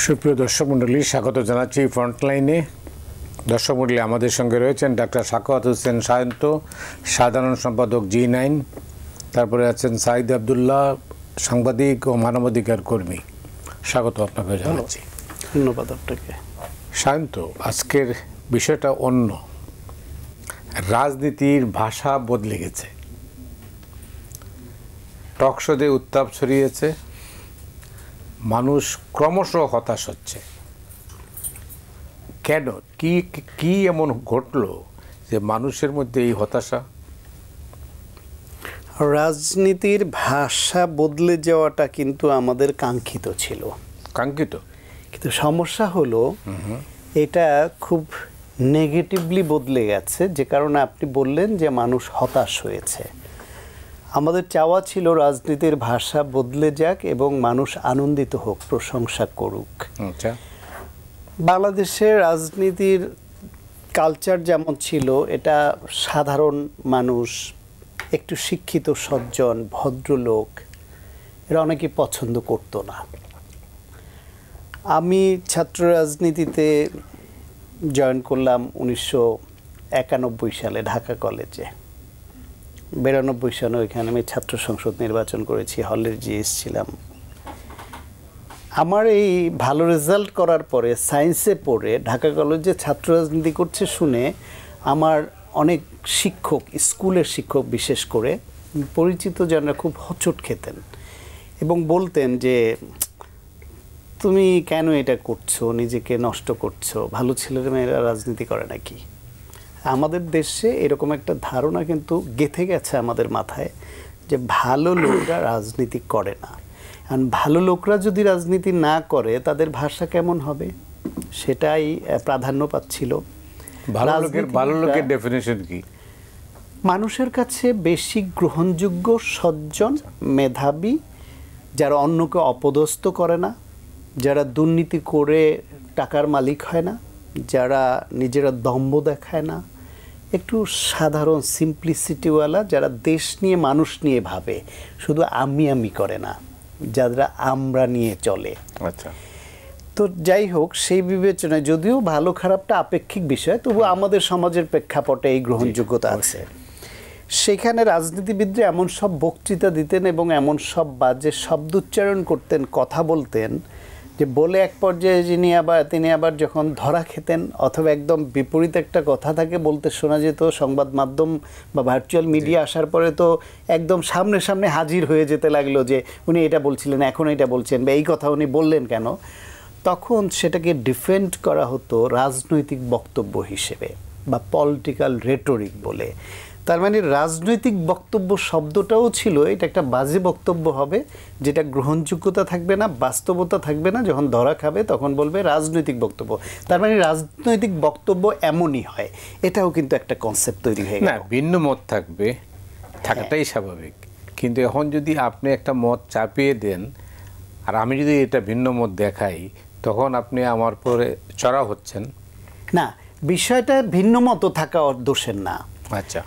সুপ্রিয় দর্শক মণ্ডলী, স্বাগত জানাচ্ছি ফ্রন্টলাইনে। দর্শক মণ্ডলী, আমাদের সঙ্গে রয়েছেন ডাক্তার সাখাওয়াত হোসেন সায়ন্ত, সাধারণ সম্পাদক G9। তারপরে আছেন সাইদ আবদুল্লাহ, সাংবাদিক ও মানবাধিকার কর্মী। স্বাগত আপনাকে জানাচ্ছি। ধন্যবাদ আপনাকে। সায়ন্ত, আজকের বিষয়টা অন্য। রাজনীতির ভাষা বদলে গেছে, টকশোতে উত্তাপ ছড়িয়েছে, মানুষ ক্রমশ হতাশ হচ্ছে। কেন, কি এমন ঘটলো যে মানুষের মধ্যে এই হতাশা? রাজনীতির ভাষা বদলে যাওয়াটা কিন্তু আমাদের কাঙ্ক্ষিত ছিল। কাঙ্ক্ষিত, কিন্তু সমস্যা হলো এটা খুব নেগেটিভলি বদলে গেছে, যে কারণে আপনি বললেন যে মানুষ হতাশ হয়েছে। আমাদের চাওয়া ছিল রাজনীতির ভাষা বদলে যাক এবং মানুষ আনন্দিত হোক, প্রশংসা করুক। আচ্ছা, বাংলাদেশের রাজনীতির কালচার যেমন ছিল, এটা সাধারণ মানুষ, একটু শিক্ষিত সজ্জন ভদ্রলোক, এরা অনেকে পছন্দ করতো না। আমি ছাত্র রাজনীতিতে জয়েন করলাম 1991 সালে ঢাকা কলেজে। 92 সালে ওইখানে আমি ছাত্র সংসদ নির্বাচন করেছি, হলের জিএস ছিলাম। আমার এই ভালো রেজাল্ট করার পরে সায়েন্সে পড়ে ঢাকা কলেজে ছাত্র রাজনীতি করছে শুনে আমার অনেক শিক্ষক, স্কুলের শিক্ষক বিশেষ করে পরিচিত জনরা খুব হোঁচট খেতেন এবং বলতেন যে তুমি কেন এটা করছো, নিজেকে নষ্ট করছো, ভালো ছেলেমেয়েরা রাজনীতি করে নাকি। আমাদের দেশে এরকম একটা ধারণা কিন্তু গেঁথে গেছে আমাদের মাথায় যে ভালো লোকরা রাজনীতি করে না। আর ভালো লোকরা যদি রাজনীতি না করে তাদের ভাষা কেমন হবে, সেটাই প্রাধান্য পাচ্ছিল। ভালো লোকের ডেফিনিশন কি? মানুষের কাছে বেশি গ্রহণযোগ্য, সজ্জন, মেধাবী, যারা অন্যকে অপদস্থ করে না, যারা দুর্নীতি করে টাকার মালিক হয় না, যারা নিজেরা দম্ভ দেখায় না, একটু সাধারণ সিম্পলিসিটিওয়ালা, যারা দেশ নিয়ে মানুষ নিয়ে ভাবে, শুধু আমি করে না, যারা আমরা নিয়ে চলে। আচ্ছা, তো যাই হোক, সেই বিবেচনায় যদিও ভালো খারাপটা আপেক্ষিক বিষয়, তবু আমাদের সমাজের প্রেক্ষাপটে এই গ্রহণযোগ্যতা আছে। সেখানে রাজনীতিবিদরা এমন সব বক্তৃতা দিতেন এবং এমন সব বাজে শব্দ উচ্চারণ করতেন, কথা বলতেন, যে বলে এক পর্যায়ে তিনি আবার যখন ধরা খেতেন অথবা একদম বিপরীত একটা কথা থাকে বলতে শোনা যেত, সংবাদ মাধ্যম বা ভার্চুয়াল মিডিয়া আসার পরে তো একদম সামনে সামনে হাজির হয়ে যেতে লাগলো যে উনি এটা বলছিলেন, এখন এটা বলছেন, বা এই কথা উনি বললেন কেন। তখন সেটাকে ডিফেন্ড করা হতো রাজনৈতিক বক্তব্য হিসেবে বা পলিটিক্যাল রেটরিক বলে। তার মানে রাজনৈতিক বক্তব্য শব্দটাও ছিল এটা একটা বাজে বক্তব্য হবে, যেটা গ্রহণযোগ্যতা থাকবে না, বাস্তবতা থাকবে না। যখন ধরা খাবে তখন বলবে রাজনৈতিক বক্তব্য। তার মানে রাজনৈতিক বক্তব্য এমনই হয়, এটাও কিন্তু একটা কনসেপ্ট তৈরি হয়ে গেল। না, ভিন্ন মত থাকবে, থাকাটাই স্বাভাবিক। কিন্তু এখন যদি আপনি একটা মত চাপিয়ে দেন আর আমি যদি এটা ভিন্ন মত দেখাই, তখন আপনি আমার পরে চড়া হচ্ছেন। না, বিষয়টা ভিন্ন মত থাকা দোষের না। আচ্ছা,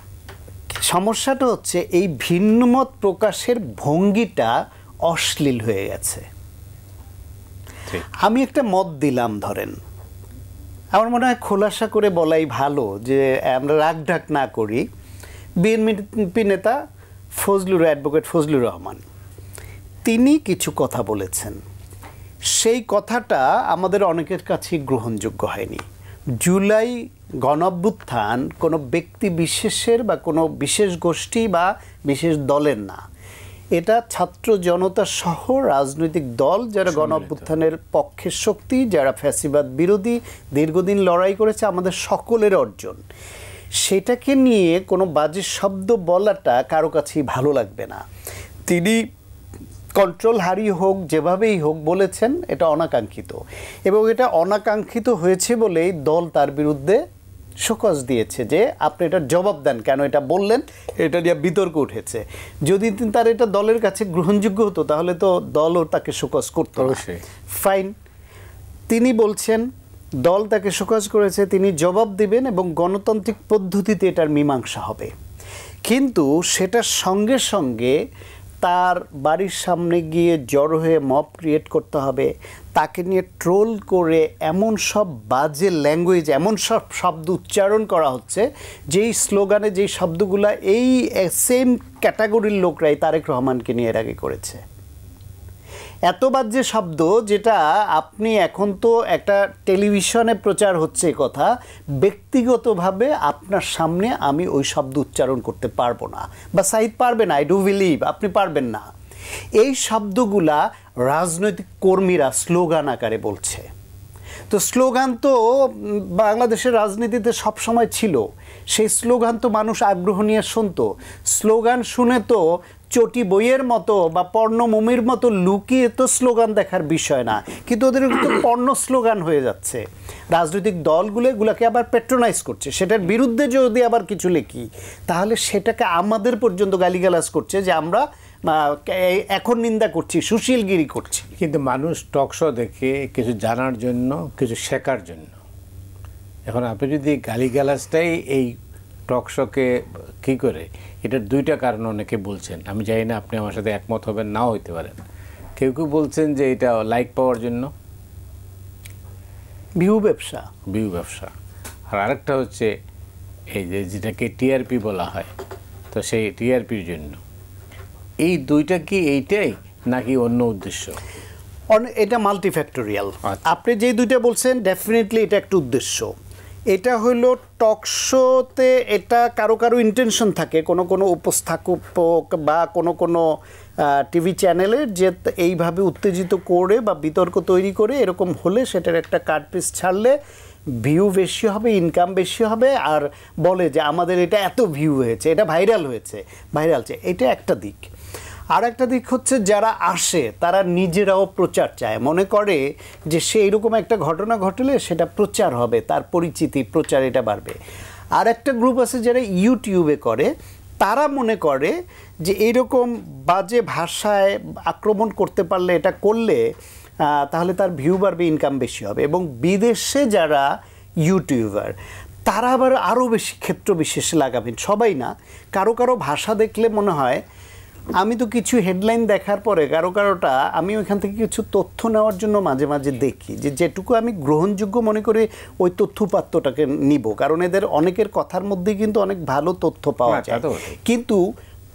সমস্যাটা হচ্ছে এই ভিন্নমত প্রকাশের ভঙ্গিটা অশ্লীল হয়ে গেছে। আমি একটা মত দিলাম, ধরেন, আমার মনে হয় খোলাসা করে বলাই ভালো যে আমরা রাগঢাক না করি। বিএনপি নেতা অ্যাডভোকেট ফজলুর রহমান, তিনি কিছু কথা বলেছেন, সেই কথাটা আমাদের অনেকের কাছেই গ্রহণযোগ্য হয়নি। জুলাই গণঅভ্যুত্থান কোনো ব্যক্তি বিশেষের বা কোনো বিশেষ গোষ্ঠী বা বিশেষ দলের না, এটা ছাত্র জনতা সহ রাজনৈতিক দল যারা গণঅভ্যুত্থানের পক্ষের শক্তি, যারা ফ্যাসিবাদ বিরোধী দীর্ঘদিন লড়াই করেছে, আমাদের সকলের অর্জন। সেটাকে নিয়ে কোনো বাজে শব্দ বলাটা কারো কাছেই ভালো লাগবে না। তিনি কন্ট্রোল হারিয়ে হোক, যেভাবেই হোক বলেছেন, এটা অনাকাঙ্ক্ষিত, এবং এটা অনাকাঙ্ক্ষিত হয়েছে বলেই দল তার বিরুদ্ধে শোকজ দিয়েছে যে আপনি এটার জবাব দেন, কেন এটা বললেন, এটা নিয়ে বিতর্ক উঠেছে। যদি তার এটা দলের কাছে গ্রহণযোগ্য হতো তাহলে তো দলও তাকে শোকজ করতো। ফাইন, তিনি বলছেন দল তাকে শোকজ করেছে, তিনি জবাব দিবেন এবং গণতান্ত্রিক পদ্ধতিতে এটার মীমাংসা হবে। কিন্তু সেটার সঙ্গে সঙ্গে তার বাড়ির সামনে গিয়ে জড়ো হয়ে মব ক্রিয়েট করতে হবে, তাকে নিয়ে ট্রোল করে এমন সব বাজে ল্যাঙ্গুয়েজ, এমন সব শব্দ উচ্চারণ করা হচ্ছে যেই স্লোগানে যেই শব্দগুলা এই সেম ক্যাটাগরির লোকরাই তারেক রহমানকে নিয়ে এর আগে করেছে। এত বাজে শব্দ যেটা আপনি এখন তো একটা টেলিভিশনে প্রচার হচ্ছে কথা, ব্যক্তিগতভাবে আপনার সামনে আমি ওই শব্দ উচ্চারণ করতে পারবো না, বা সাইদ পারবে না, আই ডু বিলিভ আপনি পারবেন না। এই শব্দগুলা রাজনৈতিক কর্মীরা স্লোগান আকারে বলছে। তো স্লোগান তো বাংলাদেশের রাজনীতিতে সবসময় ছিল, সেই স্লোগান তো মানুষ আগ্রহ নিয়ে শুনতো। স্লোগান শুনে তো চটি বইয়ের মতো বা পর্ণ মুমির মতো লুকিয়ে তো স্লোগান দেখার বিষয় না, কিন্তু ওদের তো পর্ণ স্লোগান হয়ে যাচ্ছে। রাজনৈতিক দলগুলো এগুলোকে আবার পেট্রোনাইজ করছে, সেটার বিরুদ্ধে যদি আবার কিছু লিখি তাহলে সেটাকে আমাদের পর্যন্ত গালিগালাজ করছে যে আমরা এখন নিন্দা করছি, সুশীলগিরি করছি। কিন্তু মানুষ টকশো দেখে কিছু জানার জন্য, কিছু শেখার জন্য। এখন আপনি যদি গালিগালাজটাই এই টকশোকে কী করে, এটার দুইটা কারণ অনেকে বলছেন, আমি জানি না আপনি আমার সাথে একমত হবেন, নাও হইতে পারেন। কেউ কেউ বলছেন যে এটা লাইক পাওয়ার জন্য, ভিউ ব্যবসা, ভিউ ব্যবসা। আর আরেকটা হচ্ছে এই যে যেটাকে টিআরপি বলা হয়, তো সেই টিআরপির জন্য। এই দুইটা কি এইটাই নাকি অন্য উদ্দেশ্য? এটা মাল্টিফ্যাক্টোরিয়াল। আচ্ছা। আপনি যে দুইটা বলছেন ডেফিনেটলি এটা একটা উদ্দেশ্য। এটা হলো টকশোতে এটা কারো কারো ইন্টেনশন থাকে, কোনো কোনো উপস্থাপক বা কোনো কোনো টিভি চ্যানেলের, যে এইভাবে উত্তেজিত করে বা বিতর্ক তৈরি করে এরকম হলে সেটার একটা কাটপিস ছাড়লে ভিউ বেশি হবে, ইনকাম বেশি হবে, আর বলে যে আমাদের এটা এত ভিউ হয়েছে, এটা ভাইরাল হয়েছে, এটা একটা দিক। আর একটা দিক হচ্ছে যারা আসে তারা নিজেরাও প্রচার চায়, মনে করে যে সে এরকম একটা ঘটনা ঘটলে সেটা প্রচার হবে, তার পরিচিতি প্রচার এটা বাড়বে। আর একটা গ্রুপ আছে যারা ইউটিউবে করে, তারা মনে করে যে এইরকম বাজে ভাষায় আক্রমণ করতে পারলে, এটা করলে তাহলে তার ভিউ বাড়বে, ইনকাম বেশি হবে। এবং বিদেশে যারা ইউটিউবার তারা আবার আরও বেশি ক্ষেত্র বিশেষে লাগাবেন, সবাই না, কারো কারো ভাষা দেখলে মনে হয়, আমি তো কিছু হেডলাইন দেখার পরে কারোটা আমি ওইখান থেকে কিছু তথ্য নেওয়ার জন্য মাঝে মাঝে দেখি, যে যেটুকু আমি গ্রহণযোগ্য মনে করি ওই তথ্যপাত্রটাকে নিব, কারণ এদের অনেকের কথার মধ্যে কিন্তু অনেক ভালো তথ্য পাওয়া যায়। কিন্তু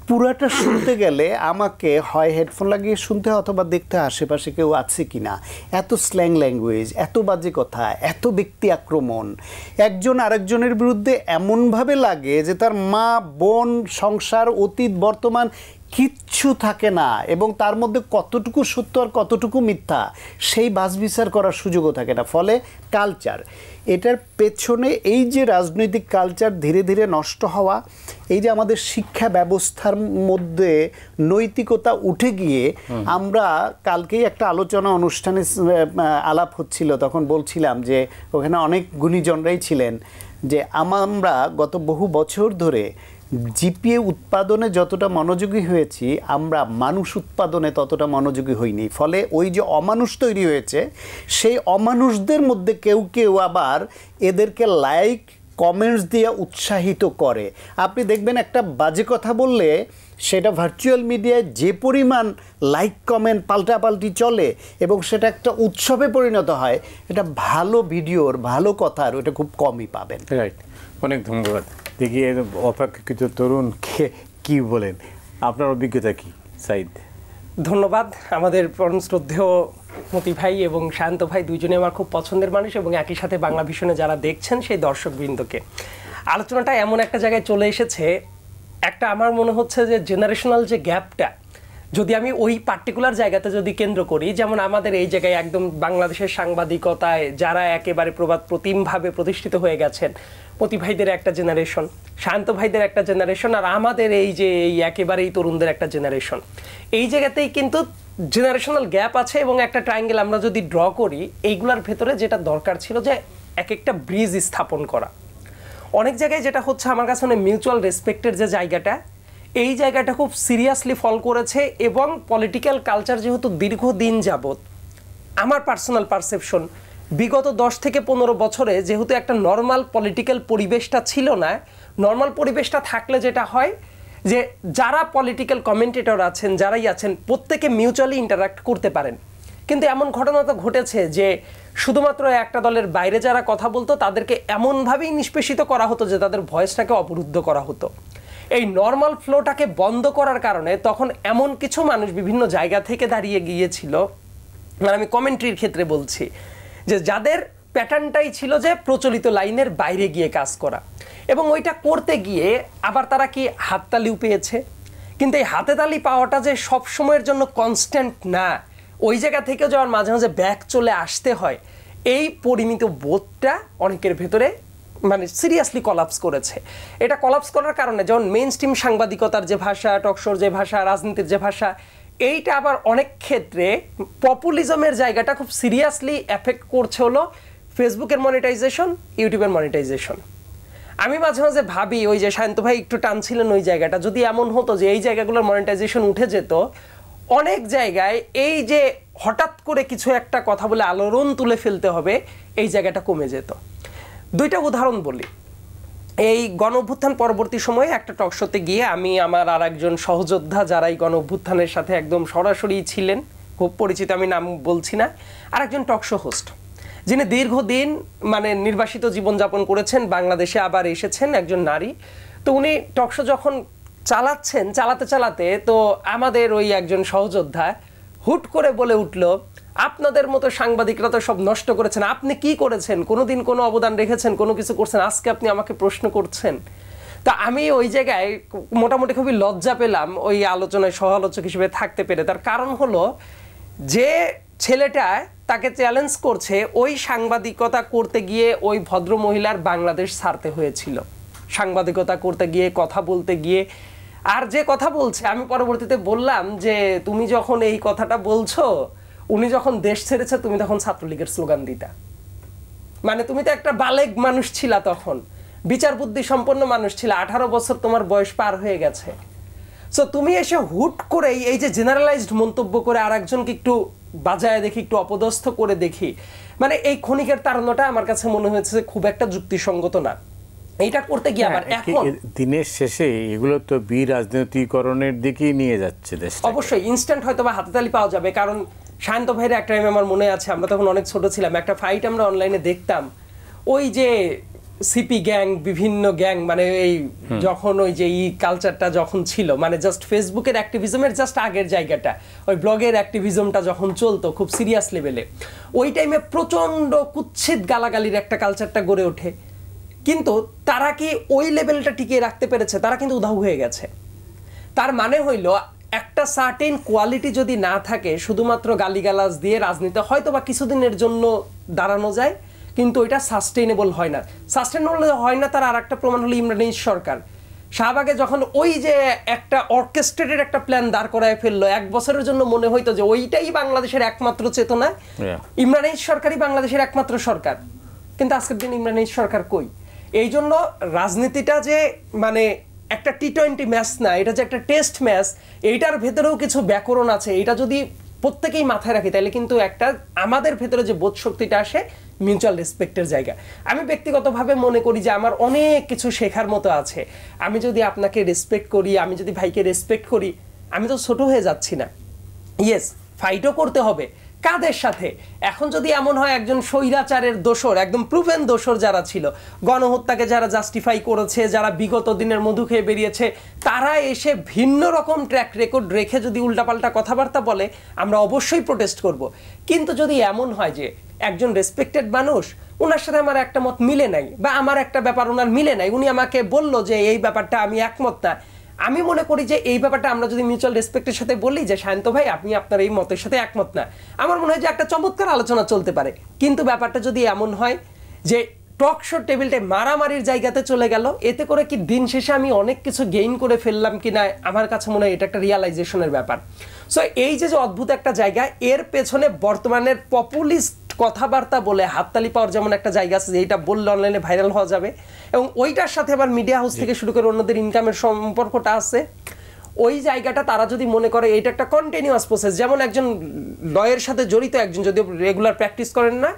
পুরাটা শুনতে গেলে আমাকে হয় হেডফোন লাগিয়ে শুনতে হয় অথবা দেখতে হয় আশেপাশে কেউ আছে কি না। এত স্ল্যাং ল্যাঙ্গুয়েজ, এত বাজে কথা, এত ব্যক্তি আক্রমণ, একজন আরেকজনের বিরুদ্ধে এমনভাবে লাগে যে তার মা, বোন, সংসার, অতীত, বর্তমান কিচ্ছু থাকে না, এবং তার মধ্যে কতটুকু সত্য আর কতটুকু মিথ্যা সেই বাছবিচার করার সুযোগও থাকে না। ফলে কালচার, এটার পেছনে এই যে রাজনৈতিক কালচার ধীরে ধীরে নষ্ট হওয়া, এই যে আমাদের শিক্ষা ব্যবস্থার মধ্যে নৈতিকতা উঠে গিয়ে, আমরা কালকেই একটা আলোচনা অনুষ্ঠানে আলাপ হচ্ছিল, তখন বলছিলাম যে ওখানে অনেক গুণীজনরাই ছিলেন, যে আমরা গত বহু বছর ধরে জিপিএ উৎপাদনে যতটা মনোযোগী হয়েছি, আমরা মানুষ উৎপাদনে ততটা মনোযোগী হইনি। ফলে ওই যে অমানুষ তৈরি হয়েছে, সেই অমানুষদের মধ্যে কেউ কেউ আবার এদেরকে লাইক কমেন্টস দিয়ে উৎসাহিত করে। আপনি দেখবেন একটা বাজে কথা বললে সেটা ভার্চুয়াল মিডিয়ায় যে পরিমাণ লাইক কমেন্ট পাল্টাপাল্টি চলে এবং সেটা একটা উৎসবে পরিণত হয়, এটা ভালো ভিডিওর, ভালো কথার ওটা খুব কমই পাবেন। রাইট, অনেক ধন্যবাদ। দেখি অপেক্ষাকৃত তরুণ কি বলেন, আপনার অভিজ্ঞতা কি সাইদ? ধন্যবাদ। আমাদের পরম শ্রদ্ধেয় মতি ভাই এবং শান্ত ভাই দুইজনে আমার খুব পছন্দের মানুষ, এবং একই সাথে বাংলা ভিশনে যারা দেখছেন সেই দর্শকবৃন্দকে। আলোচনাটা এমন একটা জায়গায় চলে এসেছে, একটা আমার মনে হচ্ছে যে জেনারেশনাল যে গ্যাপটা, যদি আমি ওই পার্টিকুলার জায়গাতে যদি কেন্দ্র করি, যেমন আমাদের এই জায়গায় একদম বাংলাদেশের সাংবাদিকতায় যারা একেবারে প্রতিমভাবে প্রতিষ্ঠিত হয়ে গেছেন, মতি ভাইদের একটা জেনারেশন, শান্ত ভাইদের একটা জেনারেশন, আর আমাদের এই যে এই একেবারেই তরুণদের একটা জেনারেশন, এই জায়গাতেই কিন্তু জেনারেশনাল গ্যাপ আছে। এবং একটা ট্রায়াঙ্গেল আমরা যদি ড্র করি, এইগুলার ভেতরে যেটা দরকার ছিল যে এক একটা ব্রিজ স্থাপন করা। অনেক জায়গায় যেটা হচ্ছে আমার কাছে মিউচুয়াল রেসপেক্টের যে জায়গাটা, এই জায়গাটা খুব সিরিয়াসলি ফল করেছে। এবং পলিটিক্যাল কালচার যেহেতু দীর্ঘদিন যাবৎ, আমার পার্সোনাল পারসেপশন, বিগত 10 থেকে 15 বছরে যেহেতু একটা নর্মাল পলিটিক্যাল পরিবেশটা ছিল না, নর্মাল পরিবেশটা থাকলে যেটা হয় যে যারা পলিটিক্যাল কমেন্টেটর আছেন, যারাই আছেন, প্রত্যেকে মিউচুয়ালি ইন্টারাক্ট করতে পারেন। কিন্তু এমন ঘটনা তো ঘটেছে যে শুধুমাত্র একটা দলের বাইরে যারা কথা বলতো তাদেরকে এমনভাবেই নিষ্পেষিত করা হতো যে তাদের ভয়েসটাকে অবরুদ্ধ করা হতো। এই নর্মাল ফ্লোটাকে বন্ধ করার কারণে তখন এমন কিছু মানুষ বিভিন্ন জায়গা থেকে দাঁড়িয়ে গিয়েছিল, মানে আমি কমেন্ট্রির ক্ষেত্রে বলছি, যে যাদের প্যাটার্নটাই ছিল যে প্রচলিত লাইনের বাইরে গিয়ে কাজ করা, এবং ওইটা করতে গিয়ে আবার তারা কি হাততালিও পেয়েছে। কিন্তু এই হাতে তালি পাওয়াটা যে সব সময়ের জন্য কনস্ট্যান্ট না, ওই জায়গা থেকেও যখন মাঝে মাঝে ব্যাক চলে আসতে হয়, এই পরিমিত বোধটা অনেকের ভেতরে মানে সিরিয়াসলি কলাপস করেছে। এটা কলাপস করার কারণে যেমন মেইন স্ট্রিম সাংবাদিকতার যে ভাষা, টকশোর যে ভাষা, রাজনীতির যে ভাষা, এইটা আবার অনেক ক্ষেত্রে পপুলিজমের জায়গাটা খুব সিরিয়াসলি এফেক্ট করছে হলো ফেসবুকের মনিটাইজেশন, ইউটিউবের মনিটাইজেশন। আমি মাঝে মাঝে ভাবি ওই যে শান্ত ভাই একটু টানছিলেন ওই জায়গাটা, যদি এমন হতো যে এই জায়গাগুলোর মনিটাইজেশন উঠে যেত, অনেক জায়গায় এই যে হঠাৎ করে কিছু একটা কথা বলে আলোড়ন তুলে ফেলতে হবে, এই জায়গাটা কমে যেত। দুইটা উদাহরণ বলি। এই গণ অভ্যুত্থান পরবর্তী সময়ে একটা টকশোতে গিয়ে আমি আমার আর একজন সহযোদ্ধা যারা এই গণ অভ্যুত্থানের সাথে একদম সরাসরি ছিলেন, খুব পরিচিত, আমি নাম বলছি না, আর একজন টকশো হোস্ট যিনি দীর্ঘদিন মানে নির্বাসিত জীবনযাপন করেছেন, বাংলাদেশে আবার এসেছেন, একজন নারী। তো উনি টকশো যখন চালাচ্ছেন, চালাতে চালাতে তো আমাদের ওই একজন সহযোদ্ধা হুট করে বলে উঠল, আপনাদের মতো সাংবাদিকরা তো সব নষ্ট করেছেন, আপনি কি করেছেন, কোনোদিন কোনো অবদান রেখেছেন, কোনো কিছু করছেন, আজকে আপনি আমাকে প্রশ্ন করছেন। তা আমি ওই জায়গায় মোটামুটি খুবই লজ্জা পেলাম ওই আলোচনায় সহ আলোচক হিসেবে থাকতে পেরে। তার কারণ হলো যে ছেলেটা তাকে চ্যালেঞ্জ করছে, ওই সাংবাদিকতা করতে গিয়ে ওই ভদ্র মহিলার বাংলাদেশ ছাড়তে হয়েছিল, সাংবাদিকতা করতে গিয়ে, কথা বলতে গিয়ে। আর যে কথা বলছে, আমি পরবর্তীতে বললাম যে তুমি যখন এই কথাটা বলছো, উনি যখন দেশ ছেড়েছে তুমি তখন ছাত্রলীগের স্লোগান দিতা, মানে তুমি তো একটা বালেগ মানুষ ছিলা, তখন বিচার বুদ্ধি সম্পন্ন মানুষ ছিল, 18 বছর তোমার বয়স পার হয়ে গেছে। সো তুমি এসে হুট করে এই যে জেনারেলাইজড মন্তব্য করে আর একজনকে একটু বাজায় দেখি, একটু অপদস্থ করে দেখি, মানে এই ক্ষণিকের তাড়নাটা আমার কাছে মনে হয়েছে খুব একটা যুক্তিসঙ্গত না। এইটা করতে গিয়ে আবার এখন দিনের শেষে এগুলো তো বিরাজনীতিকরণের দিকেই নিয়ে যাচ্ছে দেশ। অবশ্যই ইনস্ট্যান্ট হয়তো বা হাততালি পাওয়া যাবে, কারণ শান্ত ভাইয়ের একটা টাইম আমার মনে আছে, আমরা তখন অনেক ছোট ছিলাম, একটা ফাইট আমরা অনলাইনে দেখতাম, ওই যে সিপি গ্যাং, বিভিন্ন গ্যাং, মানে এই যখন ওই যে এই কালচারটা যখন ছিল, মানে জাস্ট ফেসবুকের অ্যাক্টিভিজমের জাস্ট আগের জায়গাটা, ওই ব্লগের অ্যাক্টিভিজমটা যখন চলতো খুব সিরিয়াস লেভেলে, ওই টাইমে প্রচন্ড কুৎসিত গালাগালির একটা কালচারটা গড়ে ওঠে। কিন্তু তারা কি ওই লেভেলটা টিকিয়ে রাখতে পেরেছে? তারা কিন্তু উধাও হয়ে গেছে। তার মানে হইল একটা সার্টেন কোয়ালিটি যদি না থাকে, শুধুমাত্র গালিগালাজ দিয়ে রাজনীতি হয়তো বা কিছুদিনের জন্য দাঁড়ানো যায়, কিন্তু ওইটা সাস্টেইনেবল হয় না। সাস্টেইনেবল হয় না তার আর একটা প্রমাণ হলো ইমরান সরকার। শাহবাগে যখন ওই যে একটা অর্কেস্ট্রেটেড একটা প্ল্যান দাঁড় করায় ফেললো, 1 বছরের জন্য মনে হইতো যে ওইটাই বাংলাদেশের একমাত্র চেতনা, ইমরান সরকারই বাংলাদেশের একমাত্র সরকার। কিন্তু আজকের দিন ইমরান সরকার কই? এই জন্য রাজনীতিটা যে মানে একটা টি-20 ম্যাচ না, এটা যে একটা টেস্ট ম্যাচ, এইটার ভেতরেও কিছু ব্যাকরণ আছে। এটা যদি প্রত্যেকেই মাথায় রাখি, তাহলে কিন্তু একটা আমাদের ভেতরে যে বোধ শক্তিটা আসে, মিউচুয়াল রেসপেক্টের জায়গা। আমি ব্যক্তিগতভাবে মনে করি যে আমার অনেক কিছু শেখার মতো আছে। আমি যদি আপনাকে রেসপেক্ট করি, আমি যদি ভাইকে রেসপেক্ট করি, আমি তো ছোট হয়ে যাচ্ছি না। ইয়েস, ফাইটও করতে হবে। কাদের সাথে? এখন যদি এমন হয় একজন স্বৈরাচারের দোসর, একদম প্রুভেন দোসর যারা ছিল, গণহত্যাকে যারা জাস্টিফাই করেছে, যারা বিগত দিনের মধু খেয়ে বেরিয়েছে, তারা এসে ভিন্ন রকম ট্র্যাক রেকর্ড রেখে যদি উল্টাপাল্টা কথাবার্তা বলে, আমরা অবশ্যই প্রোটেস্ট করব। কিন্তু যদি এমন হয় যে একজন রেসপেক্টেড মানুষ, ওনার সাথে আমার একটা মত মিলে নাই, বা আমার একটা ব্যাপার ওনার মিলে নাই, উনি আমাকে বলল যে এই ব্যাপারটা আমি একমত না, আমি মনে করি যে এই ব্যাপারটা আমরা যদি মিউচুয়াল রেসপেক্টের সাথে বলি যে শান্ত ভাই আপনি আপনার এই মতের সাথে একমত না, আমার মনে হয় যে একটা চমৎকার আলোচনা চলতে পারে। কিন্তু ব্যাপারটা যদি এমন হয় যে টক শো টেবিলটা মারামারির জায়গাতে চলে গেল, এতে করে কি দিন শেষে আমি অনেক কিছু গেইন করে ফেললাম কিনা, আমার কাছে মনে হয় এটা একটা রিয়ালাইজেশনের ব্যাপার। সো এই যে অদ্ভুত একটা জায়গা, এর পেছনে বর্তমানের পপুলিস্ট কথাবার্তা বলে হাততালি পাওয়ার যেমন একটা জায়গা আছে, যেটা বললে অনলাইনে ভাইরাল হওয়া যাবে, এবং ওইটার সাথে আবার মিডিয়া হাউস থেকে শুরু করে অন্যদের ইনকামের সম্পর্কটা আছে। ওই জায়গাটা তারা যদি মনে করে এটা একটা কন্টিনিউয়াস প্রসেস, যেমন একজন লয়ের সাথে জড়িত একজন যদি রেগুলার প্র্যাকটিস করেন না,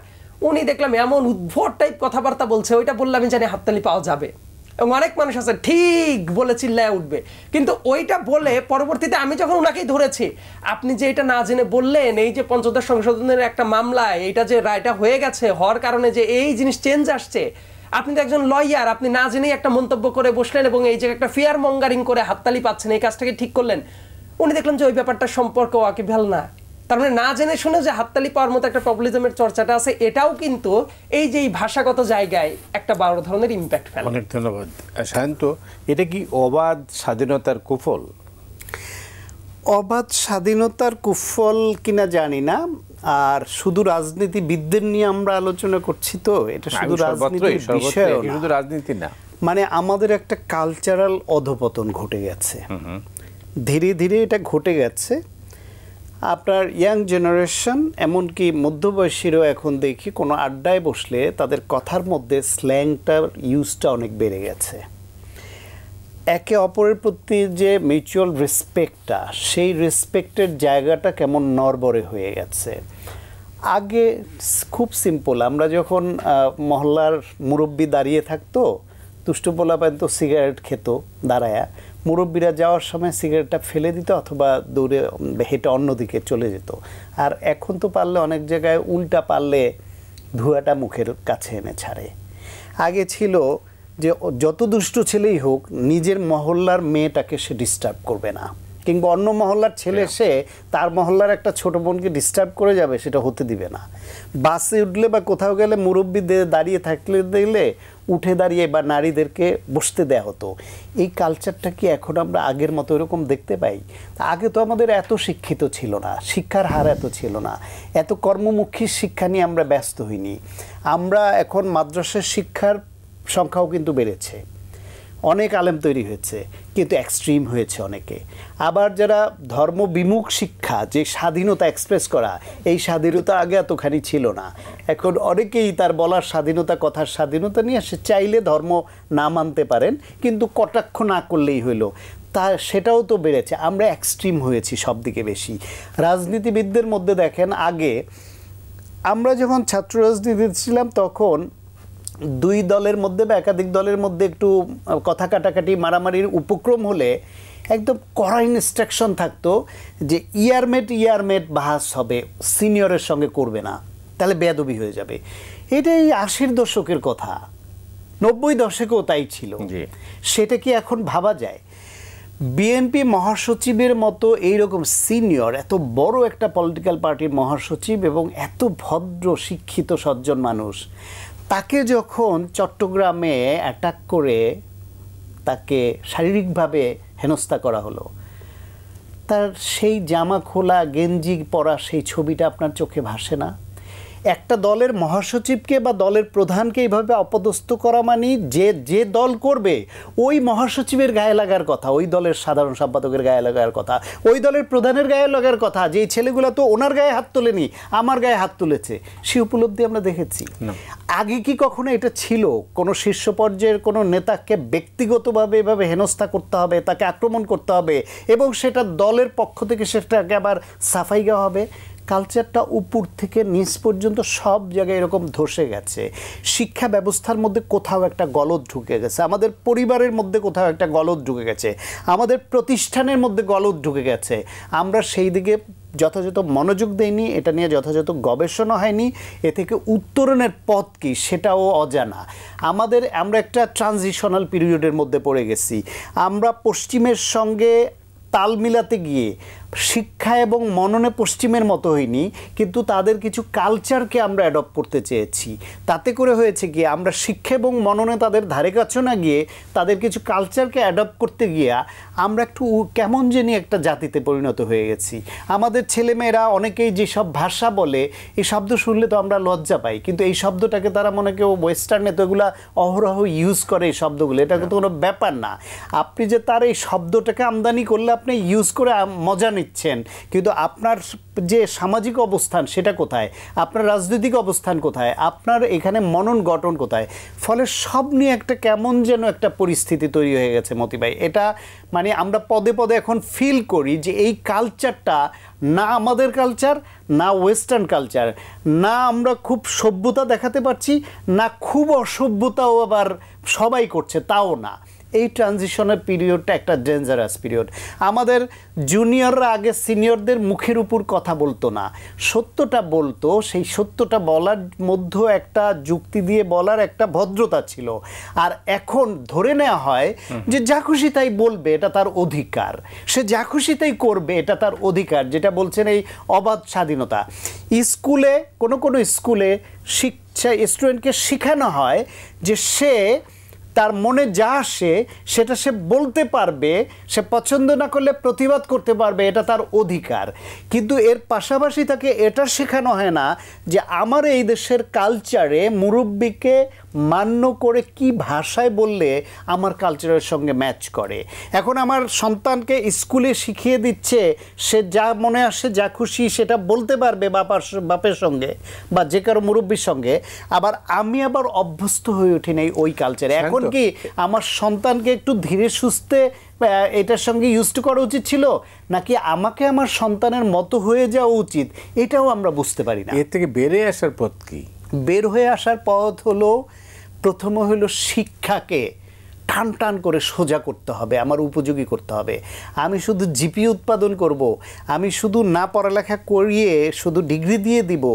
উনি দেখলাম এমন উদ্ভট টাইপ কথাবার্তা বলছে, ওইটা বললে আমি জানি হাততালি পাওয়া যাবে। এবং অনেক মানুষ আছে ঠিক বলে চিল্লায় উঠবে, কিন্তু ওইটা বলে পরবর্তীতে আমি যখন ওনাকেই ধরেছি, আপনি যে এটা না জেনে বললেন, এই যে পঞ্চদশ সংশোধনের একটা মামলায় এটা যে রায়টা হয়ে গেছে, হওয়ার কারণে যে এই জিনিস চেঞ্জ আসছে, আপনি তো একজন লয়ার, আপনি না জেনেই একটা মন্তব্য করে বসলেন এবং এই যে একটা ফিয়ার মঙ্গারিং করে হাততালি পাচ্ছেন, এই কাজটাকে ঠিক করলেন। উনি দেখলেন যে ওই ব্যাপারটা সম্পর্ক ওয়াকিবহাল না, তার মানে না জেনে শুনে যে হাততালি পাওয়ার মতো একটা পপুলিজমের চর্চাটা আছে, এটাও কিন্তু এই যে এই ভাষাগত জায়গায় একটা বড় ধরনের ইম্প্যাক্ট ফেলে। অনেক ধন্যবাদ সায়ন্ত। এটা কি অবাধ স্বাধীনতার কুফল? অবাধ স্বাধীনতার কুফল কিনা জানি না, আর শুধু রাজনীতিবিদদের নিয়ে আমরা আলোচনা করছি, তো এটা শুধু রাজনীতি না, মানে আমাদের একটা কালচারাল অধপতন ঘটে গেছে, ধীরে ধীরে এটা ঘটে গেছে। আপনার ইয়াং জেনারেশন, এমনকি মধ্যবয়সীরও এখন দেখি কোনো আড্ডায় বসলে তাদের কথার মধ্যে স্ল্যাংটার ইউজটা অনেক বেড়ে গেছে। একে অপরের প্রতি যে মিউচুয়াল রেসপেক্টটা, সেই রেসপেক্টের জায়গাটা কেমন নড়বড়ে হয়ে গেছে। আগে খুব সিম্পল, আমরা যখন মহল্লার মুরব্বি দাঁড়িয়ে থাকতো, দুষ্টু পোলাপান তো সিগারেট খেত দাঁড়ায়া, মুরব্বীরা যাওয়ার সময় সিগারেটটা ফেলে দিত অথবা দৌড়ে হেঁটে অন্যদিকে চলে যেত। আর এখন তো পারলে অনেক জায়গায় উল্টা পারলে ধোঁয়াটা মুখের কাছে এনে ছাড়ে। আগে ছিল যে যত দুষ্ট ছেলেই হোক, নিজের মহল্লার মেয়েটাকে সে ডিস্টার্ব করবে না, কিংবা অন্য মহল্লার ছেলে সে তার মহল্লার একটা ছোট বোনকে ডিস্টার্ব করে যাবে, সেটা হতে দিবে না। বাসে উঠলে বা কোথাও গেলে মুরব্বি দাঁড়িয়ে থাকলে দেখলে উঠে দাঁড়িয়ে বা নারীদেরকে বসতে দেয়া হতো। এই কালচারটা কি এখন আমরা আগের মতো এরকম দেখতে পাই? আগে তো আমাদের এত শিক্ষিত ছিল না, শিক্ষার হার এত ছিল না, এত কর্মমুখী শিক্ষা নিয়ে আমরা ব্যস্ত হইনি। আমরা এখন মাদ্রাসার শিক্ষার সংখ্যাও কিন্তু বেড়েছে, অনেক আলেম তৈরি হয়েছে, কিন্তু এক্সট্রিম হয়েছে অনেকে। আবার যারা ধর্মবিমুখ শিক্ষা, যে স্বাধীনতা এক্সপ্রেস করা, এই স্বাধীনতা আগে এতখানি ছিল না। এখন অনেকেই তার বলার স্বাধীনতা, কথার স্বাধীনতা নিয়ে সে চাইলে ধর্ম না মানতে পারেন, কিন্তু কটাক্ষ না করলেই হইল, তা সেটাও তো বেড়েছে। আমরা এক্সট্রিম হয়েছি সব দিকে বেশি। রাজনীতিবিদদের মধ্যে দেখেন, আগে আমরা যখন ছাত্র রাজনীতি ছিলাম তখন দুই দলের মধ্যে বা একাধিক দলের মধ্যে একটু কথা কাটাকাটি মারামারির উপক্রম হলে একদম কড়া ইনস্ট্রাকশন থাকতো যে ইয়ারমেট বাহাস হবে, সিনিয়রের সঙ্গে করবে না, তাহলে বেয়াদবি হয়ে যাবে। এটাই 80-র দশকের কথা, 90 দশকেও তাই ছিল। সেটা কি এখন ভাবা যায়? বিএনপি মহাসচিবের মতো এইরকম সিনিয়র, এত বড় একটা পলিটিক্যাল পার্টির মহাসচিব এবং এত ভদ্র শিক্ষিত সজ্জন মানুষ, তাকে যখন চট্টগ্রামে অ্যাটাক করে তাকে শারীরিকভাবে হেনস্থা করা হলো, তার সেই জামা খোলা গেঞ্জি পরা সেই ছবিটা আপনার চোখে ভাসে না? একটা দলের মহাসচিবকে বা দলের প্রধানকে এইভাবে অপদস্থ করা মানে যে দল করবে ওই মহাসচিবের গায়ে লাগার কথা, ওই দলের সাধারণ সম্পাদকের গায়ে লাগার কথা, ওই দলের প্রধানের গায়ে লাগার কথা। যেই ছেলেগুলো তো ওনার গায়ে হাত তোলেনি, আমার গায়ে হাত তুলেছে, সে উপলব্ধি আমরা দেখেছি। আগে কি কখনো এটা ছিল? কোনো শীর্ষ পর্যায়ের কোনো নেতাকে ব্যক্তিগতভাবে এভাবে হেনস্থা করতে হবে, তাকে আক্রমণ করতে হবে এবং সেটা দলের পক্ষ থেকে সেটাকে আবার সাফাই গাওয়া হবে? কালচারটা উপর থেকে নিচ পর্যন্ত সব জায়গায় এরকম ধসে গেছে। শিক্ষা ব্যবস্থার মধ্যে কোথাও একটা গলদ ঢুকে গেছে, আমাদের পরিবারের মধ্যে কোথাও একটা গলদ ঢুকে গেছে, আমাদের প্রতিষ্ঠানের মধ্যে গলদ ঢুকে গেছে। আমরা সেই দিকে যথাযথ মনোযোগ দেইনি, এটা নিয়ে যথাযথ গবেষণা হয়নি, এ থেকে উত্তরণের পথ কী সেটাও অজানা। আমরা একটা ট্রানজিশনাল পিরিয়ডের মধ্যে পড়ে গেছি। আমরা পশ্চিমের সঙ্গে তাল মিলাতে গিয়ে শিক্ষা এবং মননে পশ্চিমের মতো হয়নি, কিন্তু তাদের কিছু কালচারকে আমরা অ্যাডপ্ট করতে চেয়েছি। তাতে করে হয়েছে কি, আমরা শিক্ষা এবং মননে তাদের ধারে কাছে না গিয়ে তাদের কিছু কালচারকে অ্যাডপ্ট করতে গিয়া আমরা একটু কেমন জানি একটা জাতিতে পরিণত হয়ে গেছি। আমাদের ছেলেমেয়েরা অনেকেই যেসব ভাষা বলে, এই শব্দ শুনলে তো আমরা লজ্জা পাই, কিন্তু এই শব্দটাকে তারা মনে কেউ ওয়েস্টার্নে তো এগুলো অহরহ ইউজ করে এই শব্দগুলো, এটা তো কোনো ব্যাপার না। আপনি যে তার এই শব্দটাকে আমদানি করলে আপনি ইউজ করে মজা নিচ্ছেন, কিন্তু আপনার যে সামাজিক অবস্থান সেটা কোথায়, আপনার রাজনৈতিক অবস্থান কোথায়, আপনার এখানে মনন গঠন কোথায়। ফলে সব নিয়ে একটা কেমন যেন একটা পরিস্থিতি তৈরি হয়ে গেছে মতি ভাই। এটা মানে আমরা পদে পদে এখন ফিল করি যে এই কালচারটা না আমাদের কালচার, না ওয়েস্টার্ন কালচার, না আমরা খুব সভ্যতা দেখাতে পারছি, না খুব অসভ্যতাও আবার সবাই করছে তাও না। এই ট্রানজিশনের পিরিয়ডটা একটা ডেঞ্জারাস পিরিয়ড। আমাদের জুনিয়ররা আগে সিনিয়রদের মুখের উপর কথা বলতো না, সত্যটা বলতো। সেই সত্যটা বলার মধ্যে একটা যুক্তি দিয়ে বলার একটা ভদ্রতা ছিল। আর এখন ধরে নেওয়া হয় যে যা খুশি তাই বলবে, এটা তার অধিকার, সে যা খুশি তাই করবে, এটা তার অধিকার, যেটা বলছেন এই অবাধ স্বাধীনতা। স্কুলে কোনো স্কুলে স্টুডেন্টকে শেখানো হয় যে সে তার মনে যা আসে সেটা সে বলতে পারবে, সে পছন্দ না করলে প্রতিবাদ করতে পারবে, এটা তার অধিকার। কিন্তু এর পাশাপাশি তাকে এটা শেখানো হয় না যে আমার এই দেশের কালচারে মুরব্বিকে মান্য করে কি ভাষায় বললে আমার কালচারের সঙ্গে ম্যাচ করে। এখন আমার সন্তানকে স্কুলে শিখিয়ে দিচ্ছে সে যা মনে আসে যা খুশি সেটা বলতে পারবে বাপের সঙ্গে বা যে কারো মুরব্বির সঙ্গে। আবার আমি আবার অভ্যস্ত হয়ে উঠি নাই ওই কালচারে। এখন কি আমার সন্তানকে একটু ধীরে সুস্থে এটার সঙ্গে ইউজড করা উচিত ছিল, নাকি আমাকে আমার সন্তানের মতো হয়ে যাওয়া উচিত, এটাও আমরা বুঝতে পারি না। এর থেকে বেরে আসার পথ কি? বের হয়ে আসার পথ হলো, প্রথম হলো শিক্ষাকে টান টান করে সোজা করতে হবে, আমার উপযোগী করতে হবে। আমি শুধু জিপি উৎপাদন করব, আমি শুধু না পড়ালেখা করিয়ে শুধু ডিগ্রি দিয়ে দিব,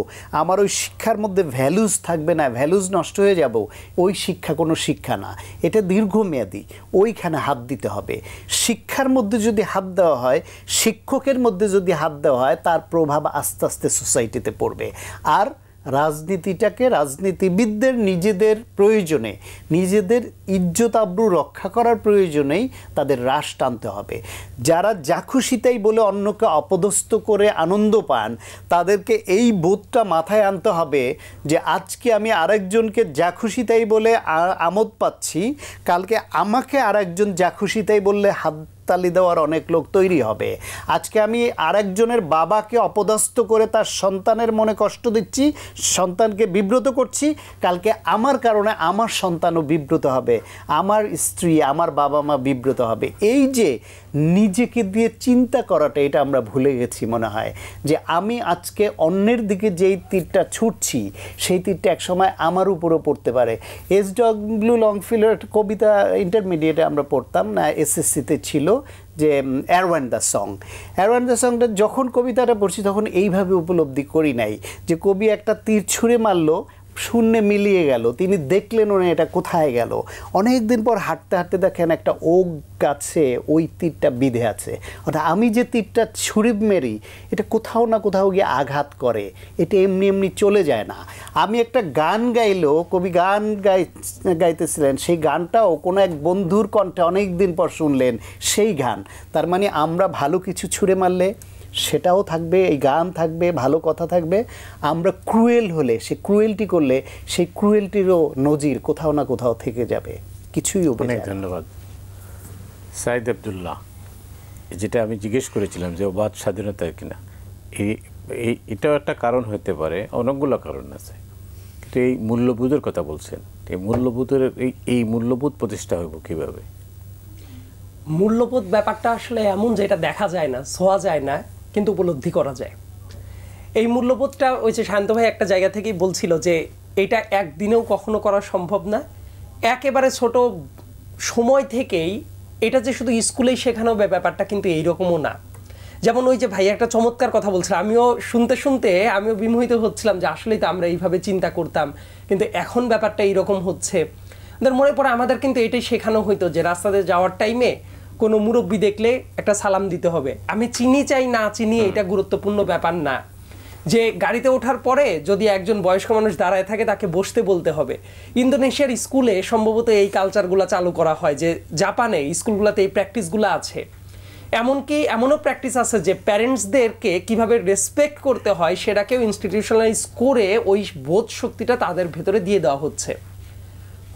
আমার ওই শিক্ষার মধ্যে ভ্যালুজ থাকবে না, ভ্যালুজ নষ্ট হয়ে যাব, ওই শিক্ষা কোনো শিক্ষা না, এটা দীর্ঘমেয়াদী। ওইখানে হাত দিতে হবে। শিক্ষার মধ্যে যদি হাত দেওয়া হয়, শিক্ষকের মধ্যে যদি হাত দেওয়া হয়, তার প্রভাব আস্তে আস্তে সোসাইটিতে পড়বে। আর রাজনীতিটাকে রাজনীতিবিদদের নিজেদের প্রয়োজনে, নিজেদের ইজ্জত আবরু রক্ষা করার প্রয়োজনেই তাদের রাশ টানতে হবে। যারা যা খুশি তাই বলে অন্যকে অপদস্থ করে আনন্দ পান, তাদেরকে এই বোধটা মাথায় আনতে হবে যে আজকে আমি আরেকজনকে যা খুশি তাই বলে আমোদ পাচ্ছি, কালকে আমাকে আরেকজন যা খুশি তাই বললে হাততালি দেওয়ার অনেক লোক তৈরি হবে। আজকে আমি আরেকজনের বাবাকে অপদস্থ করে তার সন্তানের মনে কষ্ট দিচ্ছি, সন্তানকে বিব্রত করছি, কালকে আমার কারণে আমার সন্তানও বিব্রত হবে, আমার স্ত্রী, আমার বাবা মা বিব্রত হবে। এই যে নিজেকে দিয়ে চিন্তা করাটা, এটা আমরা ভুলে গেছি মনে হয়। যে আমি আজকে অন্যের দিকে যেই তীরটা ছুটছি, সেই তীরটা একসময় আমার উপরও পড়তে পারে। SW লংফিলের কবিতা ইন্টারমিডিয়েটে আমরা পড়তাম না, SSCতে ছিল, যে অ্যারওয়ান দ্য সং। অ্যারওয়ান দ্য সংটা যখন কবিতাটা পড়ছি তখন এইভাবে উপলব্ধি করি নাই যে কবি একটা তীর ছুঁড়ে মারলো, শূন্যে মিলিয়ে গেল, তিনি দেখলেন না এটা কোথায় গেল। অনেক দিন পর হাঁটতে হাঁটতে দেখেন একটা ওক গাছে ওই তীরটা বিঁধে আছে। অর্থাৎ আমি যে তীরটা ছুঁড়ে মেরি, এটা কোথাও না কোথাও গিয়ে আঘাত করে, এটা এমনি এমনি চলে যায় না। আমি একটা গান গাইলেও, কবি গান গাইতেছিলেন, সেই গানটাও কোনো এক বন্ধুর কণ্ঠে অনেক দিন পর শুনলেন সেই গান। তার মানে আমরা ভালো কিছু ছুঁড়ে মারলে সেটাও থাকবে, এই গান থাকবে, ভালো কথা থাকবে। আমরা ক্রুয়েল হলে, সে ক্রুয়েলটি করলে, সেই ক্রুয়েলটিরও নজির কোথাও না কোথাও থেকে যাবে, কিছুই অনেক ধন্যবাদ। সাইদ আব্দুল্লাহ, যেটা আমি জিজ্ঞেস করেছিলাম যে অবাধ স্বাধীনতা কিনা, এটাও একটা কারণ হতে পারে, অনেকগুলো কারণ আছে, কিন্তু এই মূল্যবোধের কথা বলছেন, এই মূল্যবোধের এই মূল্যবোধ প্রতিষ্ঠা হইব কিভাবে? মূল্যবোধ ব্যাপারটা আসলে এমন যে এটা দেখা যায় না, ছোঁয়া যায় না, কিন্তু উপলব্ধি করা যায়। এই মূল্যবোধটা ওই যে শান্ত ভাই একটা জায়গা থেকেই বলছিল যে এটা একদিনেও কখনো করা সম্ভব না। একেবারে ছোট সময় থেকেই এটা যে শুধু স্কুলেই শেখানো ব্যাপারটা কিন্তু এইরকমও না। যেমন ওই যে ভাই একটা চমৎকার কথা বলছিল, আমিও শুনতে শুনতে আমিও বিমোহিত হচ্ছিলাম যে আসলেই তো আমরা এইভাবে চিন্তা করতাম, কিন্তু এখন ব্যাপারটা এইরকম হচ্ছে। মনে পড়ে আমাদের কিন্তু এটাই শেখানো হইতো যে রাস্তাতে যাওয়ার টাইমে কোনো মুরব্বি দেখলে একটা সালাম দিতে হবে। আমি চিনি চাই না চিনি এটা গুরুত্বপূর্ণ ব্যাপার না। যে গাড়িতে ওঠার পরে যদি একজন বয়স্ক মানুষ দাঁড়ায় থাকে তাকে বসতে বলতে হবে। ইন্দোনেশিয়ার স্কুলে সম্ভবত এই কালচারগুলো চালু করা হয়, যে জাপানে স্কুলগুলোতে এই প্র্যাকটিসগুলো আছে। এমনকি এমনও প্র্যাকটিস আছে যে প্যারেন্টসদেরকে কিভাবে রেসপেক্ট করতে হয় সেটাকেও ইনস্টিটিউশনালাইজ করে ওই বোধ শক্তিটা তাদের ভেতরে দিয়ে দেওয়া হচ্ছে।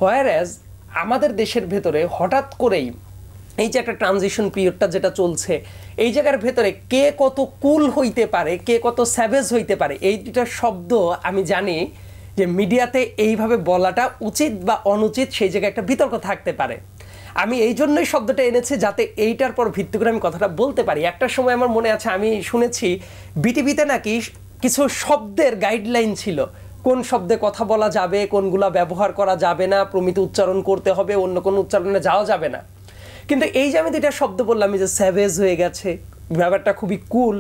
হোয়ারএজ আমাদের দেশের ভেতরে হঠাৎ করেই এই যে একটা ট্রানজিশন পিরিয়ডটা যেটা চলছে, এই জায়গার ভেতরে কে কত কুল হইতে পারে, কে কত স্যাভেজ হইতে পারে, এই দুটা শব্দ আমি জানি যে মিডিয়াতে এইভাবে বলাটা উচিত বা অনুচিত, সেই জায়গায় একটা বিতর্ক থাকতে পারে। আমি এই জন্যই শব্দটা এনেছি যাতে এইটার পর ভিত্তি করে আমি কথাটা বলতে পারি। একটা সময় আমার মনে আছে আমি শুনেছি বিটিভিতে নাকি কিছু শব্দের গাইডলাইন ছিল, কোন শব্দে কথা বলা যাবে, কোনগুলা ব্যবহার করা যাবে না, প্রমিত উচ্চারণ করতে হবে, অন্য কোনো উচ্চারণে যাওয়া যাবে না। কিন্তু এই যে আমি দুইটা শব্দ বললাম যে স্যাভেজ হয়ে গেছে, ব্যাপারটা খুবই কুল,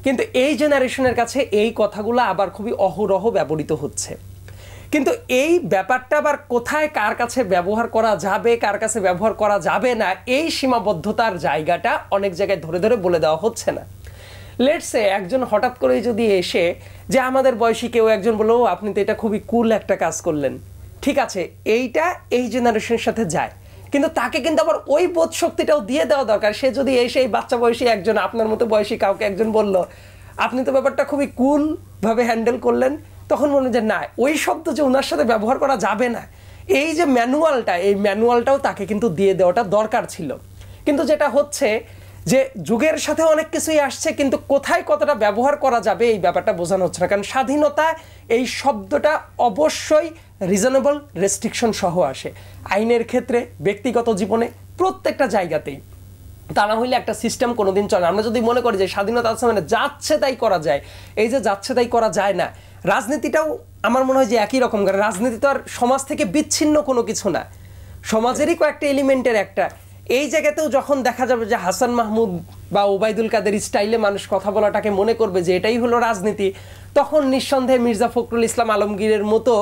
কিন্তু এই জেনারেশনের কাছে এই কথাগুলো আবার খুবই অহরহ ব্যবহৃত হচ্ছে। কিন্তু এই ব্যাপারটা আবার কোথায় কার কাছে ব্যবহার করা যাবে, কার কাছে ব্যবহার করা যাবে না, এই সীমাবদ্ধতার জায়গাটা অনেক জায়গায় ধরে ধরে বলে দেওয়া হচ্ছে না। লেটসে একজন হঠাৎ করেই যদি এসে যে আমাদের বয়সী কেউ একজন বললো আপনি তো এটা খুবই কুল একটা কাজ করলেন, ঠিক আছে, এইটা এই জেনারেশনের সাথে যায়, কিন্তু তাকে কিন্তু আবার ওই বোধ শক্তিটাও দিয়ে দেওয়া দরকার। সে যদি এসে এই বাচ্চা বয়সী একজন আপনার মতো বয়সী কাউকে একজন বলল আপনি তো ব্যাপারটা খুবই কুল ভাবে হ্যান্ডেল করলেন, তখন মনে হয় যে না, ওই শব্দ যে ওনার সাথে ব্যবহার করা যাবে না, এই যে ম্যানুয়ালটা, এই ম্যানুয়ালটাও তাকে কিন্তু দিয়ে দেওয়াটা দরকার ছিল। কিন্তু যেটা হচ্ছে যে যুগের সাথে অনেক কিছুই আসছে, কিন্তু কোথায় কতটা ব্যবহার করা যাবে এই ব্যাপারটা বোঝানো হচ্ছে না। কারণ স্বাধীনতা এই শব্দটা অবশ্যই রিজনেবল রেস্ট্রিকশন সহ আসে, আইনের ক্ষেত্রে, ব্যক্তিগত জীবনে, প্রত্যেকটা জায়গাতেই। তা না হইলে একটা সিস্টেম কোনোদিন চলে। আমরা যদি মনে করি যে স্বাধীনতা আছে মানে যাচ্ছে তাই করা যায়, এই যে যাচ্ছে তাই করা যায় না। রাজনীতিটাও আমার মনে হয় যে একই রকম, কারণ রাজনীতি তো আর সমাজ থেকে বিচ্ছিন্ন কোনো কিছু না, সমাজেরই কয়েকটা এলিমেন্টের একটা। এই জায়গাতেও যখন দেখা যাবে যে হাসান মাহমুদ বা ওবায়দুল কাদের স্টাইলে মানুষ কথা বলাটাকে মনে করবে যে এটাই হলো রাজনীতি, তখন নিঃসন্দেহে মির্জা ফখরুল ইসলাম আলমগীরের মতো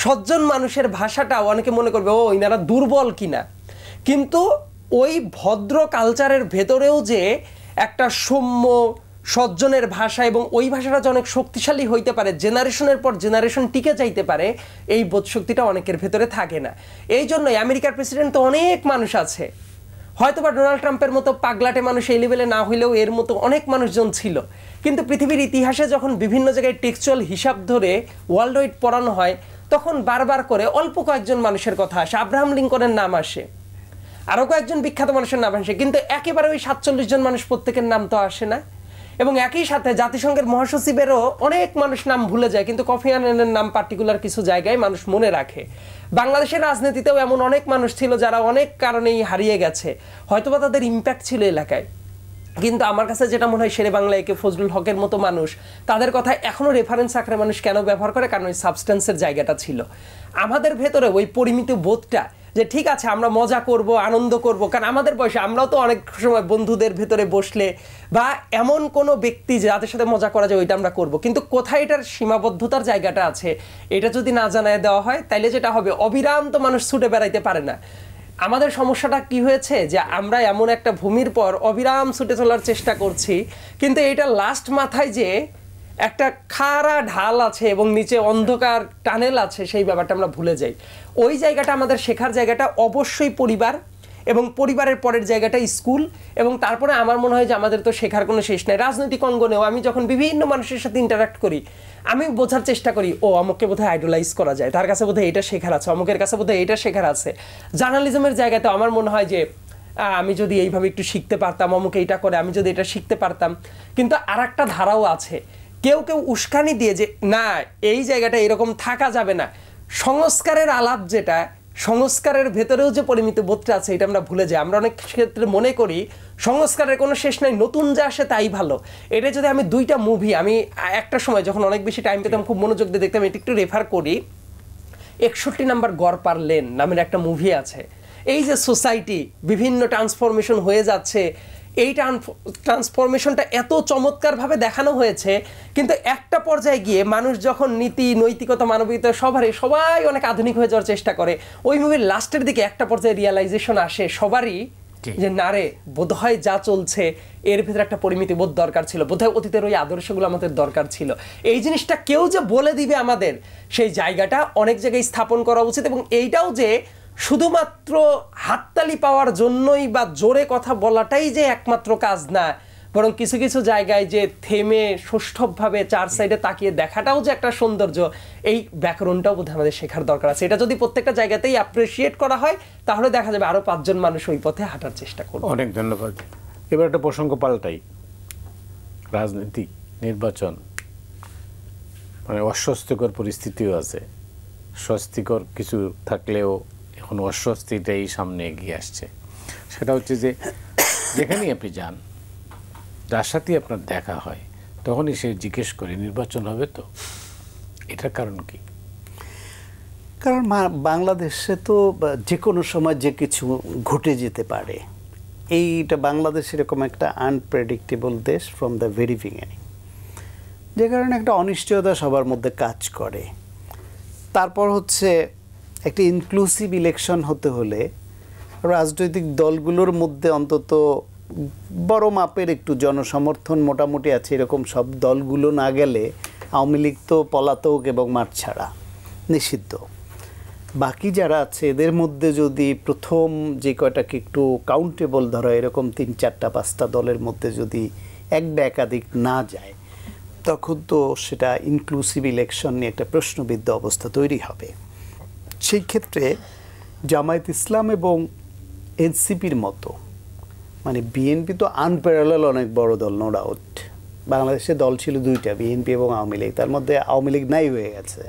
সজ্জন মানুষের ভাষাটাও অনেকে মনে করবে ও ইনারা দুর্বল কিনা। কিন্তু ওই ভদ্র কালচারের ভেতরেও যে একটা সৌম্য সজ্জনের ভাষা এবং ওই ভাষাটা যে অনেক শক্তিশালী হইতে পারে, জেনারেশনের পর জেনারেশন টিকে যাইতে পারে, এই বোধশক্তিটা অনেকের ভেতরে থাকে না। এই জন্যই আমেরিকার প্রেসিডেন্ট তো অনেক মানুষ আছে, হয়তোবা ডোনাল্ড ট্রাম্পের মতো পাগলাটে মানুষ এই লেভেলে না হইলেও এর মতো অনেক মানুষজন ছিল। কিন্তু পৃথিবীর ইতিহাসে যখন বিভিন্ন জায়গায় টেক্সচুয়াল হিসাব ধরে ওয়ার্ল্ড ওয়াইড পড়ানো হয়, তখন বারবার করে অল্প কয়েকজন মানুষের কথা আসে, আব্রাহাম লিঙ্কনের নাম আসে, আরও কয়েকজন বিখ্যাত মানুষের নাম আসে, কিন্তু একেবারে ওই 47 জন মানুষ প্রত্যেকের নাম তো আসে না। এবং একই সাথে জাতিসংঘের মহাসচিবেরও অনেক মানুষ নাম ভুলে যায়, কিন্তু কোফি আনানের নাম পার্টিকুলার কিছু জায়গায় মানুষ মনে রাখে। বাংলাদেশের রাজনীতিতেও এমন অনেক মানুষ ছিল যারা অনেক কারণেই হারিয়ে গেছে, হয়তোবা তাদের ইম্প্যাক্ট ছিল এলাকায়, কিন্তু আমার কাছে যেটা মনে হয় শেরে বাংলা একে ফজলুল হকের মতো মানুষ, তাদের কথা এখনও রেফারেন্স আকারে মানুষ কেন ব্যবহার করে, কারণ ওই সাবস্টেন্সের জায়গাটা ছিল। আমাদের ভেতরে ওই পরিমিত বোধটা যে ঠিক আছে আমরা মজা করব, আনন্দ করব, কারণ আমাদের বয়সে আমরাও তো অনেক সময় বন্ধুদের ভেতরে বসলে বা এমন কোনো ব্যক্তি যাদের সাথে মজা করা যায় ওইটা আমরা করব, কিন্তু কোথায় এটার সীমাবদ্ধতার জায়গাটা আছে এটা যদি না জানায় দেওয়া হয়, তাইলে যেটা হবে অবিরাম তো মানুষ ছুটে বেড়াইতে পারে না। আমাদের সমস্যাটা কি হয়েছে যে আমরা এমন একটা ভূমির পর অবিরাম ছুটে চলার চেষ্টা করছি, কিন্তু এটা লাস্ট মাথায় যে একটা খাড়া ঢাল আছে এবং নিচে অন্ধকার টানেল আছে, সেই ব্যাপারটা আমরা ভুলে যাই। ওই জায়গাটা আমাদের শেখার জায়গাটা অবশ্যই পরিবার, এবং পরিবারের পরের জায়গাটা স্কুল, এবং তারপরে আমার মনে হয় যে আমাদের তো শেখার কোনো শেষ নেই। রাজনৈতিক অঙ্গনেও আমি যখন বিভিন্ন মানুষের সাথে ইন্টারাক্ট করি, আমি বোঝার চেষ্টা করি ও অমুককে বোধহয় আইডলাইজ করা যায়, তার কাছে বোধহয় এটা শেখার আছে, অমুকের কাছে বোধহয় এটা শেখার আছে। জার্নালিজমের জায়গাতে আমার মনে হয় যে আমি যদি এইভাবে একটু শিখতে পারতাম, অমুকে এটা করে, আমি যদি এটা শিখতে পারতাম। কিন্তু আর একটা ধারাও আছে, কেউ কেউ উস্কানি দিয়ে যে না এই জায়গাটা এরকম থাকা যাবে না, সংস্কারের আলাপ, যেটা সংস্কারের ভেতরেও যে পরিমিত বোধটা আছে এটা আমরা ভুলে যাই। আমরা অনেক ক্ষেত্রে মনে করি সংস্কারের কোনো শেষ নাই, নতুন যা আসে তাই ভালো। এটা যদি আমি দুইটা মুভি, আমি একটা সময় যখন অনেক বেশি টাইম পেতাম খুব মনোযোগ দিয়ে দেখতাম, এটা একটু রেফার করি। 61 নম্বর গড়পার লেন নামের একটা মুভি আছে। এই যে সোসাইটি বিভিন্ন ট্রান্সফরমেশন হয়ে যাচ্ছে, এই ট্রান্সফরমেশনটা এত চমৎকারভাবে দেখানো হয়েছে, কিন্তু একটা পর্যায়ে গিয়ে মানুষ যখন নীতি, নৈতিকতা, মানবিকতা সবাই অনেক আধুনিক হয়ে যাওয়ার চেষ্টা করে, ওই মুভির লাস্টের দিকে একটা পর্যায়ে রিয়ালাইজেশন আসে সবারই যে না রে, বোধহয় যা চলছে এর ভিতরে একটা পরিমিতি বোধ দরকার ছিল, বোধহয় অতীতের ওই আদর্শগুলো আমাদের দরকার ছিল। এই জিনিসটা কেউ যে বলে দিবে আমাদের, সেই জায়গাটা অনেক জায়গায় স্থাপন করা উচিত। এবং এইটাও যে শুধুমাত্র হাততালি পাওয়ার জন্যই বা জোরে কথা বলাটাই যে একমাত্র কাজ না, বরং কিছু কিছু জায়গায় যে থেমে সুষ্ঠুভাবে চার সাইডে তাকিয়ে দেখাটাও যে একটা সৌন্দর্য, এই ব্যাকরণটাও বোধহয় আমাদের শেখার দরকার আছে। এটা যদি প্রত্যেকটা জায়গাতেই অ্যাপ্রিসিয়েট করা হয় তাহলে দেখা যাবে আরো 5 জন মানুষ ওই পথে হাঁটার চেষ্টা করবে। অনেক ধন্যবাদ। এবার একটা প্রসঙ্গ পাল্টাই, রাজনীতি, নির্বাচন, মানে অস্বস্তিকর পরিস্থিতিও আছে, স্বস্তিকর কিছু থাকলেও এখন অস্বস্তিটাই সামনে এগিয়ে আসছে। সেটা হচ্ছে যে যেখানেই আপনি যান, যার সাথেই আপনার দেখা হয়, তখনই সে জিজ্ঞেস করে নির্বাচন হবে তো, এটার কারণ কি? কারণ বাংলাদেশে তো যে কোনো সময় যে কিছু ঘটে যেতে পারে, এইটা বাংলাদেশ এরকম একটা আনপ্রেডিক্টেবল দেশ ফ্রম দ্য ভেরি বিগিনিং, যে কারণে একটা অনিশ্চয়তা সবার মধ্যে কাজ করে। তারপর হচ্ছে একটা ইনক্লুসিভ ইলেকশন হতে হলে রাজনৈতিক দলগুলোর মধ্যে অন্তত বড় মাপের একটু জনসমর্থন মোটামুটি আছে, এরকম সব দলগুলো না গেলে আওয়ামী লীগ তো পলাতক এবং মাঠ ছাড়া নিষিদ্ধ। বাকি যারা আছে এদের মধ্যে যদি প্রথম যে কয়টাকে একটু কাউন্টেবল ধরা, এরকম 3, 4, 5টা দলের মধ্যে যদি এক বা একাধিক না যায়, তখন তো সেটা ইনক্লুসিভ ইলেকশন নিয়ে একটা প্রশ্নবিদ্ধ অবস্থা তৈরি হবে। সেই ক্ষেত্রে জামায়াত ইসলাম এবং এনসিপির মতো, মানে বিএনপি তো আনপ্যারালাল অনেক বড় দল, নো ডাউট। বাংলাদেশে দল ছিল 2টা, বিএনপি এবং আওয়ামী লীগ, তার মধ্যে আওয়ামী লীগ নাই হয়ে গেছে।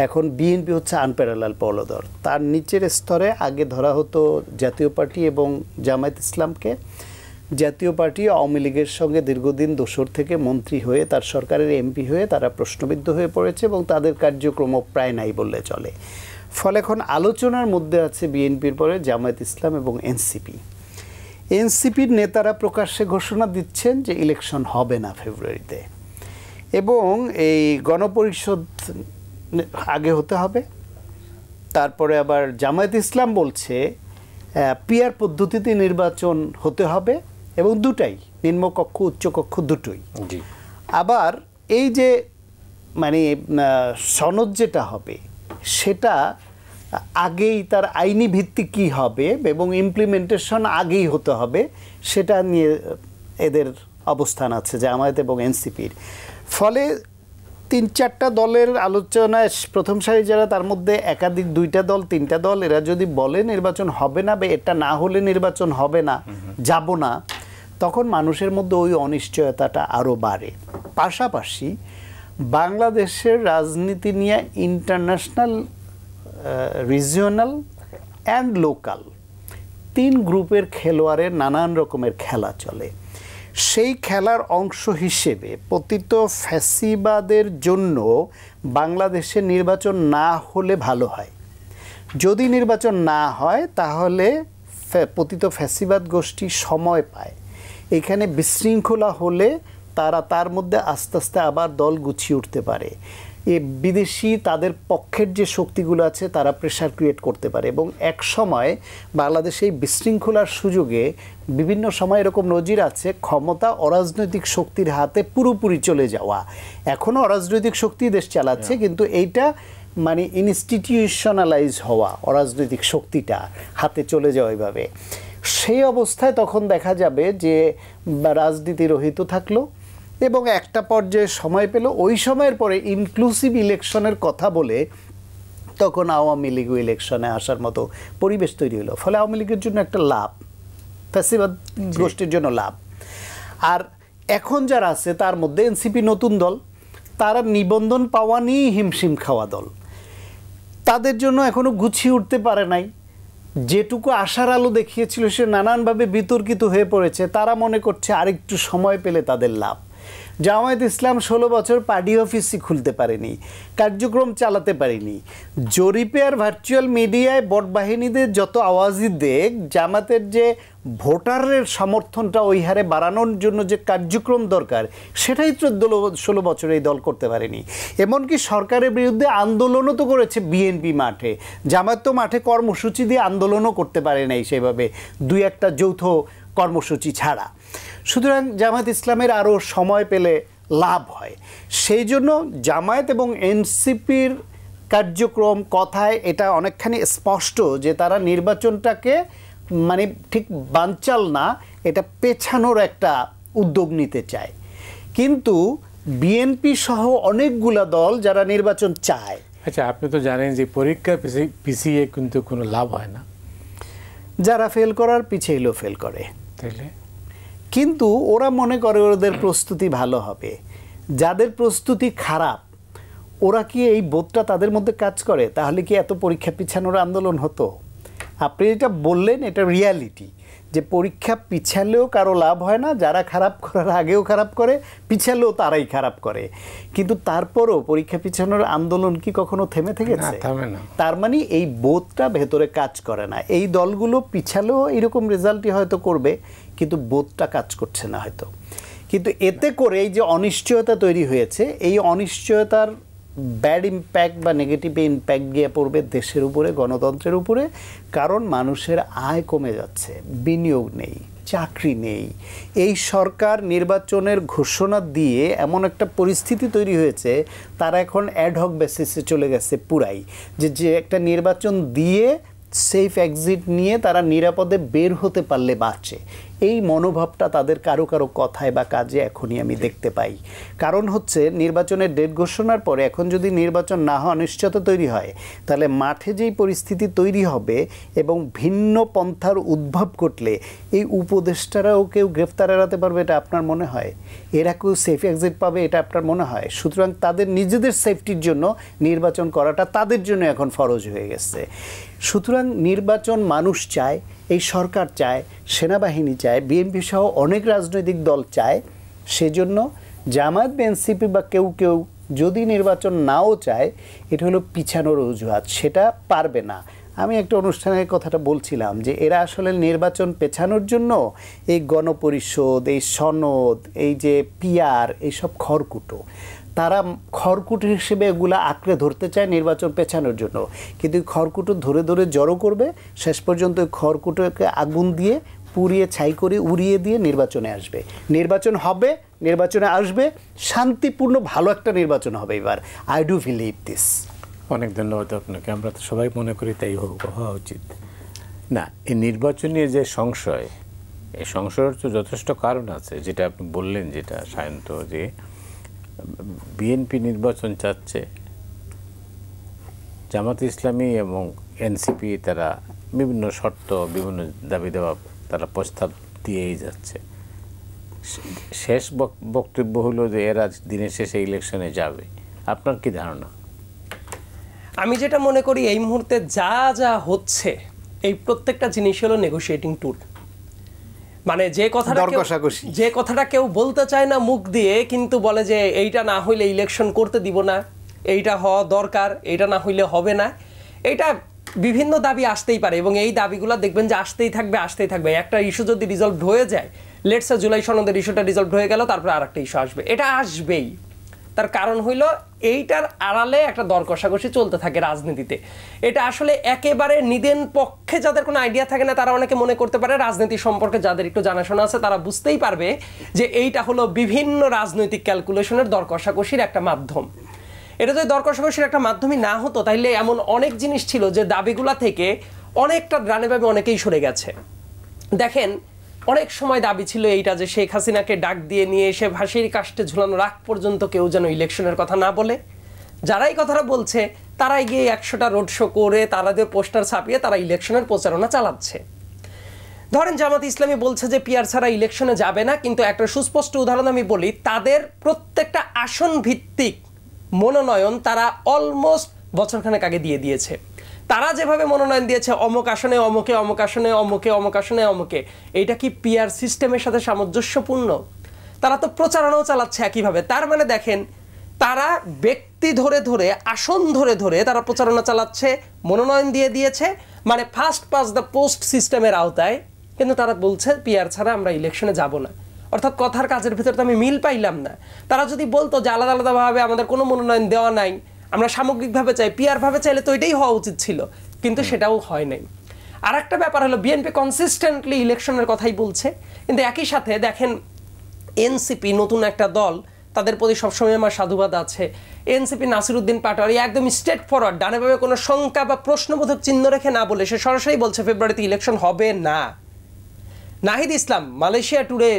এখন বিএনপি হচ্ছে আনপ্যারালাল বড় দল। তার নিচের স্তরে আগে ধরা হতো জাতীয় পার্টি এবং জামায়াত ইসলামকে। জাতীয় পার্টি আওয়ামী লীগের সঙ্গে দীর্ঘদিন দোসর থেকে মন্ত্রী হয়ে, তার সরকারের এমপি হয়ে তারা প্রশ্নবিদ্ধ হয়ে পড়েছে এবং তাদের কার্যক্রম প্রায় নাই বললে চলে। ফলে এখন আলোচনার মধ্যে আছে বিএনপির পরে জামায়াত ইসলাম এবং এনসিপি। এনসিপির নেতারা প্রকাশ্যে ঘোষণা দিচ্ছেন যে ইলেকশন হবে না ফেব্রুয়ারিতে, এবং এই গণপরিষদ আগে হতে হবে। তারপরে আবার জামায়াত ইসলাম বলছে পিআর পদ্ধতিতে নির্বাচন হতে হবে, এবং দুটাই, নিম্নকক্ষ উচ্চকক্ষ দুটোই। আবার এই যে মানে সনদ যেটা হবে সেটা আগেই তার আইনি ভিত্তি কী হবে এবং ইমপ্লিমেন্টেশন আগেই হতে হবে, সেটা নিয়ে এদের অবস্থান আছে জামায়াত এবং এনসিপির। ফলে 3-4টা দলের আলোচনায় প্রথম সারি যারা, তার মধ্যে একাধিক 2টা দল 3টা দল, এরা যদি বলে নির্বাচন হবে না বা এটা না হলে নির্বাচন হবে না, যাব না, তখন মানুষের মধ্যে ওই অনিশ্চয়তাটা আরও বাড়ে। পাশাপাশি বাংলাদেশের রাজনীতি নিয়ে ইন্টারন্যাশনাল, রিজিওনাল অ্যান্ড লোকাল 3 গ্রুপের খেলোয়াড়ের নানান রকমের খেলা চলে। সেই খেলার অংশ হিসেবে পতিত ফ্যাসিবাদের জন্য বাংলাদেশে নির্বাচন না হলে ভালো হয়। যদি নির্বাচন না হয় তাহলে পতিত ফ্যাসিবাদ গোষ্ঠী সময় পায়, এখানে বিশৃঙ্খলা হলে তারা তার মধ্যে আস্তে আস্তে আবার দল গুছিয়ে উঠতে পারে। বিদেশি তাদের পক্ষের যে শক্তিগুলো আছে তারা প্রেশার ক্রিয়েট করতে পারে, এবং এক সময় বাংলাদেশে এই বিশৃঙ্খলার সুযোগে বিভিন্ন সময় এরকম নজির আছে ক্ষমতা অরাজনৈতিক শক্তির হাতে পুরোপুরি চলে যাওয়া। এখনও অরাজনৈতিক শক্তি দেশ চালাচ্ছে, কিন্তু এইটা মানে ইনস্টিটিউশনালাইজ হওয়া, অরাজনৈতিক শক্তিটা হাতে চলে যাওয়া এইভাবে। সেই অবস্থায় তখন দেখা যাবে যে রাজনীতি রহিত থাকলো এবং একটা পর্যায়ে সময় পেল, ওই সময়ের পরে ইনক্লুসিভ ইলেকশনের কথা বলে তখন আওয়ামী লীগ ইলেকশনে আসার মতো পরিবেশ তৈরি হলো। ফলে আওয়ামী লীগের জন্য একটা লাভ, ফ্যাসিবাদ গোষ্ঠীর জন্য লাভ। আর এখন যারা আছে তার মধ্যে এনসিপি নতুন দল, তারা নিবন্ধন পাওয়া নিয়েই হিমশিম খাওয়া দল, তাদের জন্য এখনও গুছিয়ে উঠতে পারে নাই। যেটুকু আশার আলো দেখিয়েছিল সে নানানভাবে বিতর্কিত হয়ে পড়েছে। তারা মনে করছে আরেকটু সময় পেলে তাদের লাভ। জামায়াত ইসলাম 16 বছর পার্টি অফিসই খুলতে পারেনি, কার্যক্রম চালাতে পারেনি। জরিপে আর ভার্চুয়াল মিডিয়ায় বট বাহিনীদের যত আওয়াজই দেখ, জামাতের যে ভোটারের সমর্থনটা ওই হারে বাড়ানোর জন্য যে কার্যক্রম দরকার সেটাই 16 বছর এই দল করতে পারেনি। এমনকি সরকারের বিরুদ্ধে আন্দোলনও তো করেছে বিএনপি মাঠে, জামায়াত তো মাঠে কর্মসূচি দিয়ে আন্দোলনও করতে পারে নাই সেভাবে, 2-1টা যৌথ কর্মসূচি ছাড়া। সুতরাং জামায়াত ইসলামের আরও সময় পেলে লাভ হয়। সেই জন্য জামায়াত এবং এনসিপির কার্যক্রম কথায় এটা অনেকখানি স্পষ্ট যে তারা নির্বাচনটাকে মানে ঠিক বানচাল না, এটা পেছানোর একটা উদ্যোগ নিতে চায়, কিন্তু বিএনপি সহ অনেকগুলা দল যারা নির্বাচন চায়। আচ্ছা, আপনি তো জানেন যে পরীক্ষা পিছিয়ে কিন্তু কোনো লাভ হয় না, যারা ফেল করার পিছিয়েও ফেল করে, তাইলে কিন্তু ওরা মনে করে ওদের প্রস্তুতি ভালো হবে। যাদের প্রস্তুতি খারাপ, ওরা কি এই বোধটা তাদের মধ্যে কাজ করে? তাহলে কি এত পরীক্ষা পিছানোর আন্দোলন হতো? আপনি এটা বললেন, এটা রিয়ালিটি, যে পরীক্ষা পিছালেও কারো লাভ হয় না, যারা খারাপ করার আগেও খারাপ করে, পিছালেও তারাই খারাপ করে। কিন্তু তারপরও পরীক্ষা পিছানোর আন্দোলন কি কখনো থেমে থেকেছে? তার মানে এই বোধটা ভেতরে কাজ করে না। এই দলগুলো পিছালেও এরকম রেজাল্টই হয়তো করবে, কিন্তু বোধটা কাজ করছে না হয়তো। কিন্তু এতে করে এই যে অনিশ্চয়তা তৈরি হয়েছে, এই অনিশ্চয়তার ব্যাড ইম্প্যাক্ট বা নেগেটিভ ইম্প্যাক্ট গিয়ে পড়বে দেশের উপরে, গণতন্ত্রের উপরে। কারণ মানুষের আয় কমে যাচ্ছে, বিনিয়োগ নেই, চাকরি নেই। এই সরকার নির্বাচনের ঘোষণা দিয়ে এমন একটা পরিস্থিতি তৈরি হয়েছে, তারা এখন অ্যাডহক বেসিসে চলে গেছে পুরাই, যে একটা নির্বাচন দিয়ে সেফ এক্সিট নিয়ে তারা নিরাপদে বের হতে পারলে বাঁচে। এই মনোভাবটা তাদের কারো কারো কথায় বা কাজে এখনই আমি দেখতে পাই। কারণ হচ্ছে নির্বাচনের ডেট ঘোষণার পরে এখন যদি নির্বাচন না হয়, অনিশ্চয়তা তৈরি হয়, তাহলে মাঠে যেই পরিস্থিতি তৈরি হবে এবং ভিন্ন পন্থার উদ্ভব ঘটলে এই উপদেষ্টারাও কেউ গ্রেফতার এড়াতে পারবে এটা আপনার মনে হয়? এরা কেউ সেফ এক্সিট পাবে এটা আপনার মনে হয়? সুতরাং তাদের নিজেদের সেফটির জন্য নির্বাচন করাটা তাদের জন্য এখন ফরজ হয়ে গেছে। সুতরাং নির্বাচন মানুষ চায়, এই সরকার চায়, সেনাবাহিনী চায়, বিএনপি সহ অনেক রাজনৈতিক দল চায়। সেজন্য জামায়াত, এনসিপি বা কেউ কেউ যদি নির্বাচন নাও চায়, এটা হলো পিছানোর অজুহাত, সেটা পারবে না। আমি একটা অনুষ্ঠানের কথাটা বলছিলাম যে এরা আসলে নির্বাচন পেছানোর জন্য এই গণপরিষদ, এই সনদ, এই যে পিআর, এইসব খড়কুটো, তারা খড়কুটো হিসেবে এগুলা আঁকড়ে ধরতে চায় নির্বাচন পেছানোর জন্য। কিন্তু খড়কুটো ধরে ধরে জড়ো করবে, শেষ পর্যন্ত খড়কুটোকে আগুন দিয়ে পুড়িয়ে ছাই করে উড়িয়ে দিয়ে নির্বাচনে আসবে। নির্বাচন হবে, নির্বাচনে আসবে, শান্তিপূর্ণ ভালো একটা নির্বাচন হবে এবার। I do believe this. অনেক ধন্যবাদ আপনাকে। আমরা তো সবাই মনে করি তাই হওয়া উচিত। না, এই নির্বাচনের যে সংশয়, এই সংশয়ের তো যথেষ্ট কারণ আছে, যেটা আপনি বললেন, যেটা সায়ন্ত, যে বিএনপি নির্বাচন চাচ্ছে, জামাত ইসলামী এবং এনসিপি তারা বিভিন্ন শর্ত, বিভিন্ন দাবি দেওয়া তারা প্রস্তাব দিয়েই যাচ্ছে। শেষ বক্তব্য হলো যে এরা দিনের শেষে ইলেকশনে যাবে। আপনার কি ধারণা? আমি যেটা মনে করি এই মুহূর্তে যা যা হচ্ছে, এই প্রত্যেকটা জিনিস হলো নেগোশিয়েটিং টুল। মানে যে কথাটা কেউ বলতে চায় না মুখ দিয়ে, কিন্তু বলে যে এইটা না হইলে ইলেকশন করতে দিব না, এইটা হওয়া দরকার, এইটা না হইলে হবে না। এইটা বিভিন্ন দাবি আসতেই পারে এবং এই দাবিগুলো দেখবেন যে আসতেই থাকবে। একটা ইস্যু যদি রিজলভ হয়ে যায়, লেটস সে জুলাই সনদের ইস্যুটা রিজলভ হয়ে গেল, তারপরে আরেকটা ইস্যু আসবে, এটা আসবেই। তার কারণ হইল এইটার আড়ালে একটা দর কষাকষি চলতে থাকে রাজনীতিতে। এটা আসলে একেবারে নিদেন পক্ষে যাদের কোনো আইডিয়া থাকে না, তারা অনেকে মনে করতে পারে, রাজনীতি সম্পর্কে যাদের একটু জানাশোনা আছে তারা বুঝতেই পারবে যে এইটা হলো বিভিন্ন রাজনৈতিক ক্যালকুলেশনের দর কষাকষির একটা মাধ্যম। এটা যদি দর কষাকষির একটা মাধ্যমই না হতো, তাহলে এমন অনেক জিনিস ছিল যে দাবিগুলা থেকে অনেকটা ডানেভাবে অনেকেই সরে গেছে। দেখেন, অনেক সময় দাবি ছিল এইটা যে শেখ হাসিনাকে ডাক দিয়ে নিয়ে এসে ফাঁসির কাস্টে ঝুলানোর আগ পর্যন্ত কেউ যেন ইলেকশনের কথা না বলে। যারা এই কথাটা বলছে তারাই গিয়ে 100টা রোড শো করে, তাদের পোস্টার ছাপিয়ে তারা ইলেকশনের প্রচারণা চালাচ্ছে। ধরেন জামাত ইসলামী বলছে যে পিআর ছাড়া ইলেকশনে যাবে না, কিন্তু একটা সুস্পষ্ট উদাহরণ আমি বলি, তাদের প্রত্যেকটা আসন ভিত্তিক মনোনয়ন তারা অলমোস্ট বছরখানেক আগে দিয়ে দিয়েছে। তারা যেভাবে মনোনয়ন দিয়েছে অমুক আসনে অমুকে, অমুক আসনে অমুকে, অমুক আসনে অমুকে, এইটা কি পিআর সিস্টেমের সাথে সামঞ্জস্যপূর্ণ? তারা তো প্রচারণাও চালাচ্ছে একইভাবে। তার মানে দেখেন, তারা ব্যক্তি ধরে ধরে, আসন ধরে ধরে তারা প্রচারণা চালাচ্ছে, মনোনয়ন দিয়ে দিয়েছে, মানে ফার্স্ট পাস দ্য পোস্ট সিস্টেমের আওতায়। কিন্তু তারা বলছে পিআর ছাড়া আমরা ইলেকশনে যাব না। অর্থাৎ কথার কাজের ভিতরে তো আমি মিল পাইলাম না। তারা যদি বলতো যে আলাদা আলাদাভাবে আমাদের কোনো মনোনয়ন দেওয়া নাই, আমরা সামগ্রিকভাবে চাই, পিআর ভাবে চাইলে তো এটাই হওয়া উচিত ছিল, কিন্তু সেটাও হয় নাই। আর একটা ব্যাপার হলো, বিএনপি কনসিস্টেন্টলি ইলেকশনের কথাই বলছে, কিন্তু একই সাথে দেখেন এনসিপি নতুন একটা দল, তাদের প্রতি সবসময় আমার সাধুবাদ আছে। এনসিপি নাসিরউদ্দিন পাটোয়ারি একদম স্ট্রেট ফরওয়ার্ড, ডানেভাবে কোনো শঙ্কা বা প্রশ্নবোধক চিহ্ন রেখে না বলে সে সরাসরি বলছে ফেব্রুয়ারিতে ইলেকশন হবে না। নাহিদ ইসলাম মালয়েশিয়া ট্যুরে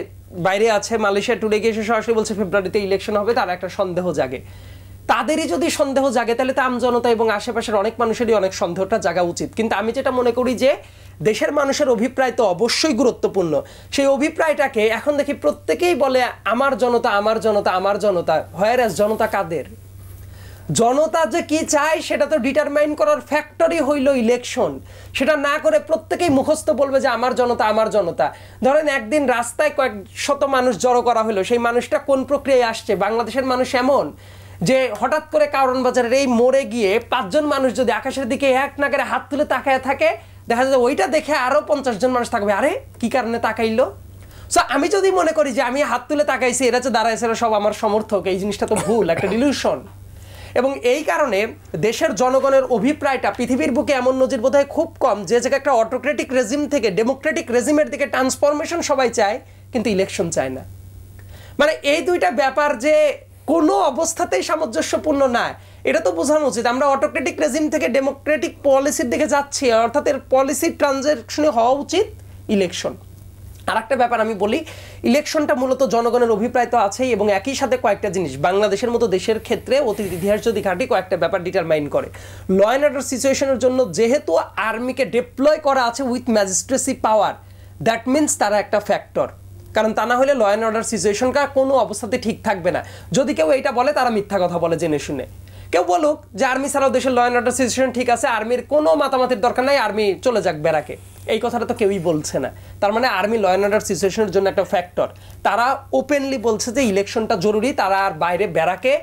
বাইরে আছে, মালয়েশিয়া ট্যুরে গিয়ে সরাসরি বলছে ফেব্রুয়ারিতে ইলেকশন হবে, তার একটা সন্দেহ জাগে। তাদেরই যদি সন্দেহ জাগে তাহলে তো আমজনতা এবং আশেপাশের অনেক মানুষেরই অনেক সন্দেহটা জাগা উচিত। কিন্তু আমি যেটা মনে করি যে দেশের মানুষের অভিপ্রায় তো অবশ্যই গুরুত্বপূর্ণ। সেই অভিপ্রায়টাকে এখন দেখি প্রত্যেকেই বলে আমার জনতা, আমার জনতা, আমার জনতা। হোয়ারএজ জনতা কাদের? জনতা যে কি চায় সেটা তো ডিটারমাইন করার ফ্যাক্টরই হইল ইলেকশন। সেটা না করে প্রত্যেকেই মুখস্থ বলবে যে আমার জনতা, আমার জনতা। ধরেন একদিন রাস্তায় কয়েক শত মানুষ জড়ো করা হলো, সেই মানুষটা কোন প্রক্রিয়ায় আসছে? বাংলাদেশের মানুষ এমন যে হঠাৎ করে কারণ বাজারের এই মোড়ে গিয়ে 5 জন মানুষ যদি আকাশের দিকে এক নাগারে হাত তুলে তাকায় থাকে, দেখা যায় ওইটা দেখে আরো 50 জন মানুষ থাকবে, আরে কি কারণে তাকাইলো? সো আমি যদি মনে করি যে আমি হাত তুলে তাকাইছি, এরা যে দাঁড়াইছে এরা সব আমার সমর্থক, এই জিনিসটা তো ভুল, একটা ডিলিউশন। এবং এই কারণে দেশের জনগণের অভিপ্রায়টা পৃথিবীর বুকে এমন নজির বোধহয় খুব কম যে জায়গায় একটা অটোক্রেটিক রেজিম থেকে ডেমোক্রেটিক রেজিমের দিকে ট্রান্সফরমেশন সবাই চায়, কিন্তু ইলেকশন চায় না। মানে এই দুইটা ব্যাপার যে কোনো অবস্থাতেই সামঞ্জস্যপূর্ণ না, এটা তো বোঝানো উচিত। আমরা অটোক্রেটিক রেজিম থেকে ডেমোক্রেটিক পলিসির দিকে যাচ্ছি, অর্থাৎ এর পলিসি ট্রানজেকশনে হওয়া উচিত ইলেকশন। আর একটা ব্যাপার আমি বলি, ইলেকশনটা মূলত জনগণের অভিপ্রায় তো আছেই, এবং একই সাথে কয়েকটা জিনিস বাংলাদেশের মতো দেশের ক্ষেত্রে অতীত ইতিহাস যদি ঘাঁটি কয়েকটা ব্যাপার ডিটারমাইন করে। ল অ্যান্ড অর্ডার সিচুয়েশনের জন্য যেহেতু আর্মিকে ডিপ্লয় করা আছে with magistracy power, that means তারা একটা ফ্যাক্টর। কারণ তা না হলে ল অ্যান্ড অর্ডার সিচুয়েশনটা কোনো অবস্থাতে ঠিক থাকবে না। যদি কেউ এইটা বলে তারা মিথ্যা কথা বলে জেনে শুনে। কেউ বলুক যে আর্মি ছাড়াও দেশের ল অ্যান্ড অর্ডার সিচুয়েশন ঠিক আছে, আর্মির কোনো মাতামাতির দরকার নাই, আর্মি চলে যাক ব্যারাকে, এই কথাটা তো কেউই বলছে না। তার মানে আর্মি ল অ্যান্ড অর্ডার সিচুয়েশনের জন্য একটা ফ্যাক্টর। তারা ওপেনলি বলছে যে ইলেকশনটা জরুরি। তারা আর বাইরে ব্যারাকে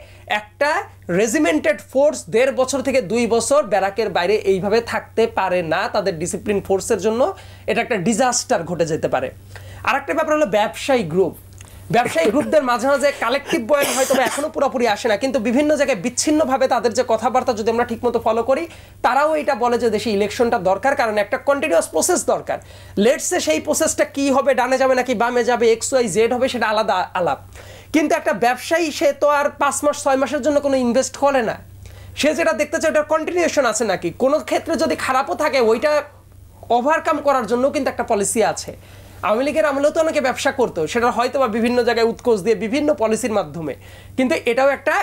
একটা রেজিমেন্টেড ফোর্স 1.5 বছর থেকে 2 বছর ব্যারাকের বাইরে এইভাবে থাকতে পারে না। তাদের ডিসিপ্লিন ফোর্সের জন্য এটা একটা ডিজাস্টার ঘটে যেতে পারে। আর একটা ব্যাপার হলো ব্যবসায়ী গ্রুপ। ব্যবসায়ী গ্রুপদের মাঝে মাঝে কালেকটিভ বয়ান হয়তো এখনো পুরোপুরি আসে না, কিন্তু বিভিন্ন জায়গায় বিচ্ছিন্নভাবে তাদের যে কথাবার্তা যদি আমরা ঠিকমতো ফলো করি, তারাও এটা বলে যে দেশে ইলেকশনটা দরকার, কারণ একটা কন্টিনিউয়াস প্রসেস দরকার। লেটসে সেই প্রসেসটা কি হবে, ডানে যাবে নাকি বামে যাবে, XYZ হবে, সেটা আলাদা আলাপ। কিন্তু একটা ব্যবসায়ী সে তো আর 5 মাস 6 মাসের জন্য কোনো ইনভেস্ট করে না। সে যেটা দেখতে চায় ওটার কন্টিনিউশন আছে নাকি, কোনো ক্ষেত্রে যদি খারাপও থাকে ওইটা ওভারকাম করার জন্য কিন্তু একটা পলিসি আছে। আওয়ামী লীগের আমলেও তো অনেকে ব্যবসা করতো, সেটা হয়তো বা বিভিন্ন জায়গায় উৎকোচ দিয়ে বিভিন্ন পলিসির মাধ্যমে, কিন্তু এটাও একটা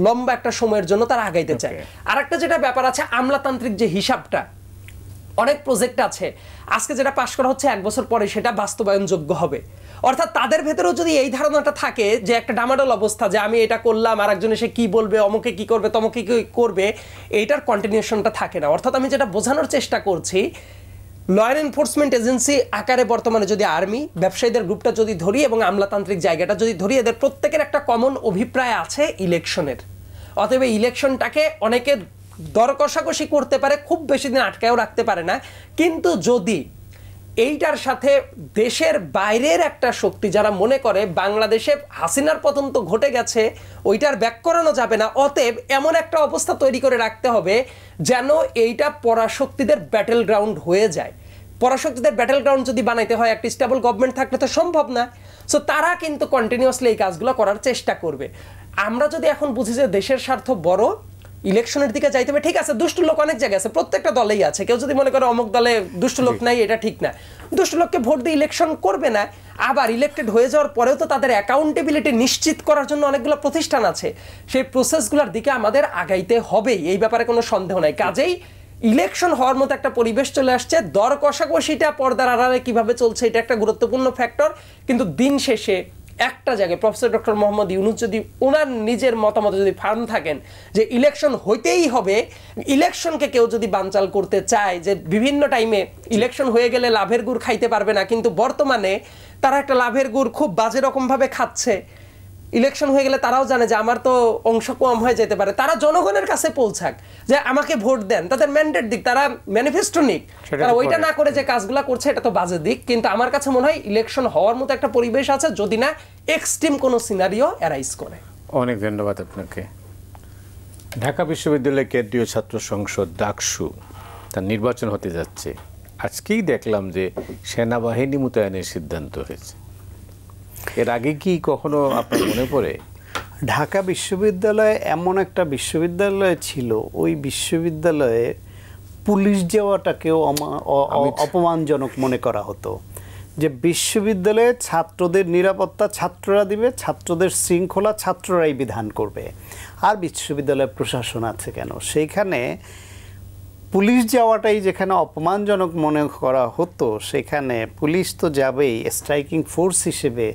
লম্বা একটা সময়ের জন্য তারা আগাইতে চায়। আর একটা যেটা ব্যাপার আছে, আমলাতান্ত্রিক যে হিসাবটা, অনেক প্রজেক্ট আছে আজকে যেটা পাশ করা হচ্ছে 1 বছর পরে সেটা বাস্তবায়নযোগ্য হবে। অর্থাৎ তাদের ভেতরেও যদি এই ধারণাটা থাকে যে একটা ডামাডোল অবস্থা, যে আমি এটা করলাম আর একজন এসে কি বলবে, অমুকে কি করবে, তমকে কি করবে, এইটার কন্টিনিউশনটা থাকে না। অর্থাৎ আমি যেটা বোঝানোর চেষ্টা করছি, ল অ্যান্ড এনফোর্সমেন্ট এজেন্সি আকারে বর্তমানে যদি আর্মি, ব্যবসায়ীদের গ্রুপটা যদি ধরি এবং আমলাতান্ত্রিক জায়গাটা যদি ধরি, এদের প্রত্যেকের একটা কমন অভিপ্রায় আছে ইলেকশনের। অতএব ইলেকশনটাকে অনেকে দর কষাকষি করতে পারে, খুব বেশি দিন আটকায়ও রাখতে পারে না। কিন্তু যদি এইটার সাথে দেশের বাইরের একটা শক্তি যারা মনে করে বাংলাদেশে হাসিনার পতন তো ঘটে গেছে, ওইটার ব্যাক করানো যাবে না, অতএব এমন একটা অবস্থা তৈরি করে রাখতে হবে যেন এইটা পরাশক্তিদের ব্যাটেল গ্রাউন্ড হয়ে যায়। পরাশক্তিদের ব্যাটেল গ্রাউন্ড যদি বানাইতে হয়, একটা স্টেবল গভর্নমেন্ট থাকলে তো সম্ভব না। সো তারা কিন্তু কন্টিনিউয়াসলি এই কাজগুলো করার চেষ্টা করবে। আমরা যদি এখন বুঝি যে দেশের স্বার্থ বড়, ইলেকশনের দিকে যাইতে হবে, ঠিক আছে, দুষ্ট লোক অনেক জায়গায় আছে, প্রত্যেকটা দলেই আছে। কেউ যদি মনে করে অমুক দলে দুষ্ট লোক নাই, এটা ঠিক না। দুষ্ট লোককে ভোট দিয়ে ইলেকশন করবে না, আবার ইলেক্টেড হয়ে যাওয়ার পরেও তো তাদের অ্যাকাউন্টেবিলিটি নিশ্চিত করার জন্য অনেকগুলো প্রতিষ্ঠান আছে। সেই প্রসেসগুলোর দিকে আমাদের আগাইতে হবেই, এই ব্যাপারে কোনো সন্দেহ নাই। কাজেই ইলেকশন হওয়ার মতো একটা পরিবেশ চলে আসছে। দর কষাকষিটা পর্দার আড়ালে কিভাবে চলছে এটা একটা গুরুত্বপূর্ণ ফ্যাক্টর, কিন্তু দিন শেষে একটা জায়গায় প্রফেসর ডক্টর মোহাম্মদ ইউনূস যদি ওনার নিজের মতামত যদি ফার্ম থাকেন যে ইলেকশন হইতেই হবে, ইলেকশনকে কেউ যদি বানচাল করতে চায় যে বিভিন্ন টাইমে ইলেকশন হয়ে গেলে লাভের গুড় খাইতে পারবে না, কিন্তু বর্তমানে তারা একটা লাভের গুড় খুব বাজে রকমভাবে খাচ্ছে, ইলেকশন হয়ে গেলে তারাও জানে যে আমার তো অংশ কম হয়ে যেতে পারে, তারা জনগণের কাছে পৌঁছাক যে আমাকে ভোট দেন, তাদের ম্যান্ডেট দিক, তারা ম্যানিফেস্টো নিক। তারা ওইটা না করে যে কাজগুলো করছে এটা তো বাজে দিক। কিন্তু আমার কাছে মনে হয় ইলেকশন হওয়ার মতো একটা পরিবেশ আছে, যদি না এক্সট্রিম কোনো সিনারিও অ্যারাইজ করে। অনেক ধন্যবাদ আপনাকে। ঢাকা বিশ্ববিদ্যালয় কেন্দ্রীয় ছাত্র সংসদ ডাকসু তার নির্বাচন হতে যাচ্ছে। আজকেই দেখলাম যে সেনাবাহিনী মোতায়েনের সিদ্ধান্ত হয়েছে। এর আগে কি কখনো আপনার মনে পড়ে? ঢাকা বিশ্ববিদ্যালয় এমন একটা বিশ্ববিদ্যালয় ছিল, ওই বিশ্ববিদ্যালয়ে পুলিশ যাওয়াটাকেও অপমানজনক মনে করা হতো। যে বিশ্ববিদ্যালয়ে ছাত্রদের নিরাপত্তা ছাত্ররা দিবে, ছাত্রদের শৃঙ্খলা ছাত্ররাই বিধান করবে। আর বিশ্ববিদ্যালয় প্রশাসন আছে কেন? সেইখানে পুলিশ যাওয়াটাই যেখানে অপমানজনক মনে করা হতো, সেখানে পুলিশ তো যাবেই স্ট্রাইকিং ফোর্স হিসেবে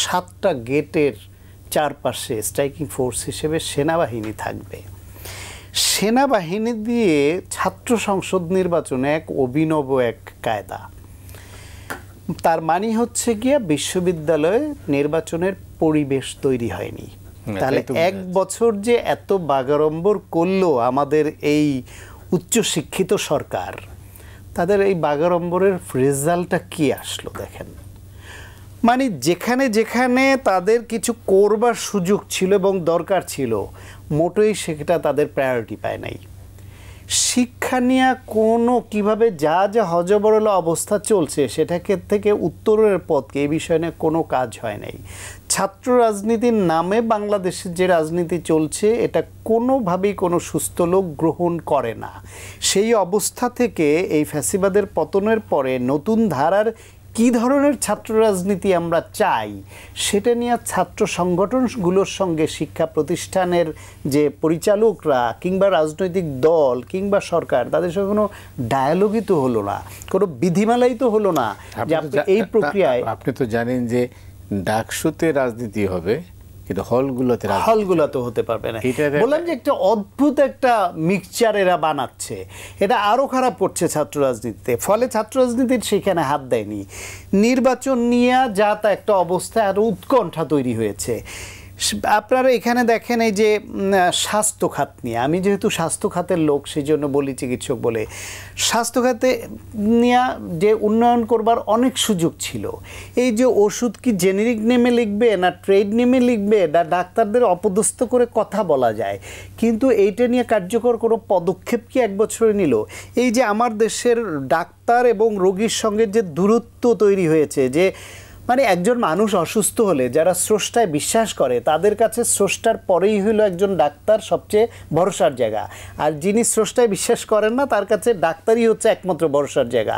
7টা গেটের চারপাশে স্ট্রাইকিং ফোর্স হিসেবে সেনাবাহিনী থাকবে। সেনাবাহিনী দিয়ে ছাত্র সংসদ নির্বাচনে এক অভিনব এক কায়দা। তার মানে হচ্ছে গিয়ে বিশ্ববিদ্যালয়ে নির্বাচনের পরিবেশ তৈরি হয়নি। তাহলে 1 বছর যে এত বাগাড়ম্বর করলো আমাদের এই উচ্চশিক্ষিত সরকার, তাদের এই বাগাড়ম্বরের রেজাল্টটা কি আসলো দেখেন। মানে যেখানে যেখানে তাদের কিছু করবার সুযোগ ছিল এবং দরকার ছিল, মোটেই সেটা তাদের প্রায়োরিটি পায় নাই। শিক্ষা নিয়ে কোনো কীভাবে যা যা হজবরল অবস্থা চলছে সেটাকে থেকে উত্তরের পথকে এই বিষয় নিয়ে কোনো কাজ হয় নাই। ছাত্র রাজনীতির নামে বাংলাদেশের যে রাজনীতি চলছে এটা কোনোভাবেই কোনো সুস্থ লোক গ্রহণ করে না। সেই অবস্থা থেকে এই ফ্যাসিবাদের পতনের পরে নতুন ধারার কী ধরনের ছাত্র রাজনীতি আমরা চাই সেটা নিয়ে ছাত্র সংগঠনগুলোর সঙ্গে শিক্ষা প্রতিষ্ঠানের যে পরিচালকরা কিংবা রাজনৈতিক দল কিংবা সরকার, তাদের সঙ্গে কোনো ডায়ালগই তো হলো না, কোনো বিধিমালাই তো হলো না যে এই প্রক্রিয়ায়। আপনি তো জানেন যে ডাকসুতে রাজনীতি হবে, কিন্তু হলগুলো তো হতে পারবে না। বললাম যে একটা অদ্ভুত একটা মিক্সচার এরা বানাচ্ছে, এটা আরও খারাপ করছে ছাত্র রাজনীতিতে। ফলে ছাত্র রাজনীতির সেখানে হাত দেয়নি। নির্বাচন নিয়ে যা তা একটা অবস্থা আরও উৎকণ্ঠা তৈরি হয়েছে। আপনারা এখানে দেখেন এই যে স্বাস্থ্য খাত নিয়ে, আমি যেহেতু স্বাস্থ্য খাতের লোক সেই জন্য বলি চিকিৎসক বলে, স্বাস্থ্য খাতে নিয়ে যে উন্নয়ন করবার অনেক সুযোগ ছিল। এই যে ওষুধ কি জেনেরিক নেমে লিখবে না ট্রেড নেমে লিখবে, না ডাক্তারদের অপদস্থ করে কথা বলা যায়, কিন্তু এইটা নিয়ে কার্যকর কোনো পদক্ষেপ কি 1 বছরে নিল? এই যে আমার দেশের ডাক্তার এবং রোগীর সঙ্গে যে দূরত্ব তৈরি হয়েছে, যে মানে একজন মানুষ অসুস্থ হলে যারা স্রষ্টায় বিশ্বাস করে তাদের কাছে স্রষ্টার পরেই হলো একজন ডাক্তার সবচেয়ে ভরসার জায়গা, আর যিনি স্রষ্টায় বিশ্বাস করেন না তার কাছে ডাক্তারই হচ্ছে একমাত্র ভরসার জায়গা।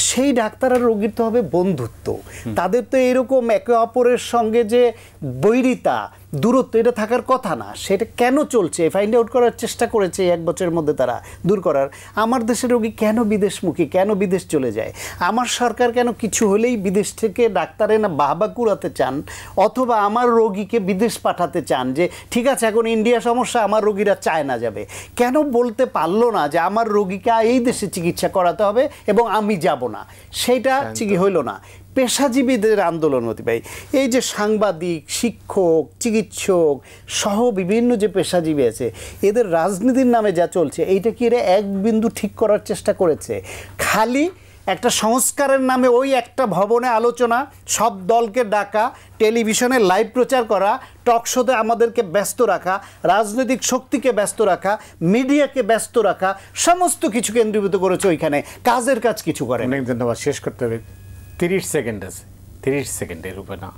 সেই ডাক্তার আর রোগীর তো হবে বন্ধুত্ব, তাদের তো এরকম একে অপরের সঙ্গে যে বৈরিতা দূরত্ব এটা থাকার কথা না। সেটা কেন চলছে ফাইন্ড আউট করার চেষ্টা করেছে 1 বছরের মধ্যে তারা দূর করার। আমার দেশের রোগী কেন বিদেশমুখী, কেন বিদেশ চলে যায়? আমার সরকার কেন কিছু হলেই বিদেশ থেকে ডাক্তারে না বাহবা কুড়াতে চান, অথবা আমার রোগীকে বিদেশ পাঠাতে চান যে ঠিক আছে এখন ইন্ডিয়া সমস্যা, আমার রোগীরা চায়না যাবে? কেন বলতে পারলো না যে আমার রোগীকে এই দেশে চিকিৎসা করাতে হবে এবং আমি যাব না? সেইটা হইল না। পেশাজীবীদের আন্দোলন হতে পারে, এই যে সাংবাদিক, শিক্ষক, চিকিৎসক সহ বিভিন্ন যে পেশাজীবী আছে, এদের রাজনীতির নামে যা চলছে এইটা কি এরা এক বিন্দু ঠিক করার চেষ্টা করেছে? খালি একটা সংস্কারের নামে ওই একটা ভবনে আলোচনা, সব দলকে ডাকা, টেলিভিশনে লাইভ প্রচার করা, টক শোতে আমাদেরকে ব্যস্ত রাখা, রাজনৈতিক শক্তিকে ব্যস্ত রাখা, মিডিয়াকে ব্যস্ত রাখা, সমস্ত কিছু কেন্দ্রীভূত করেছে ওইখানে, কাজের কাজ কিছু করে। অনেক ধন্যবাদ। শেষ করতে হবে, 30 সেকেন্ড আছে, 30 সেকেন্ডের উপরে না।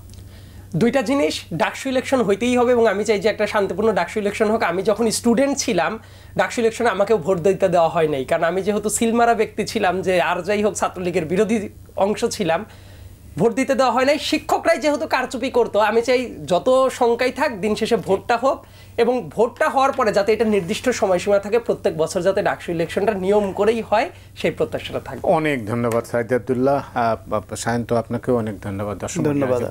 2টা জিনিস, ডাকসু ইলেকশন হইতেই হবে এবং আমি চাই যে একটা শান্তিপূর্ণ ডাকসু ইলেকশন হোক। আমি যখন স্টুডেন্ট ছিলাম ডাকসু ইলেকশনে আমাকেও ভোট দিতে দেওয়া হয় নাই, কারণ আমি যেহেতু সিলমারা ব্যক্তি ছিলাম, যে আর যাই হোক ছাত্রলীগের বিরোধী অংশ ছিলাম, ভোট দিতে দেওয়া হয় নাই। শিক্ষকরাই যেহেতু কারচুপি করতো, আমি চাই যত সংখ্যাই থাক দিন শেষে ভোটটা হোক, এবং ভোটটা হওয়ার পরে যাতে এটা নির্দিষ্ট সময়সীমা থাকে, প্রত্যেক বছর যাতে ডাকসু ইলেকশনটা নিয়ম করেই হয় সেই প্রত্যাশাটা থাকে। অনেক ধন্যবাদ সাইদ আব্দুল্লাহ, সায়ন্ত আপনাকেও অনেক ধন্যবাদ। দর্শক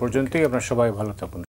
পর্যন্তই আপনার সবাই ভালো থাকুন।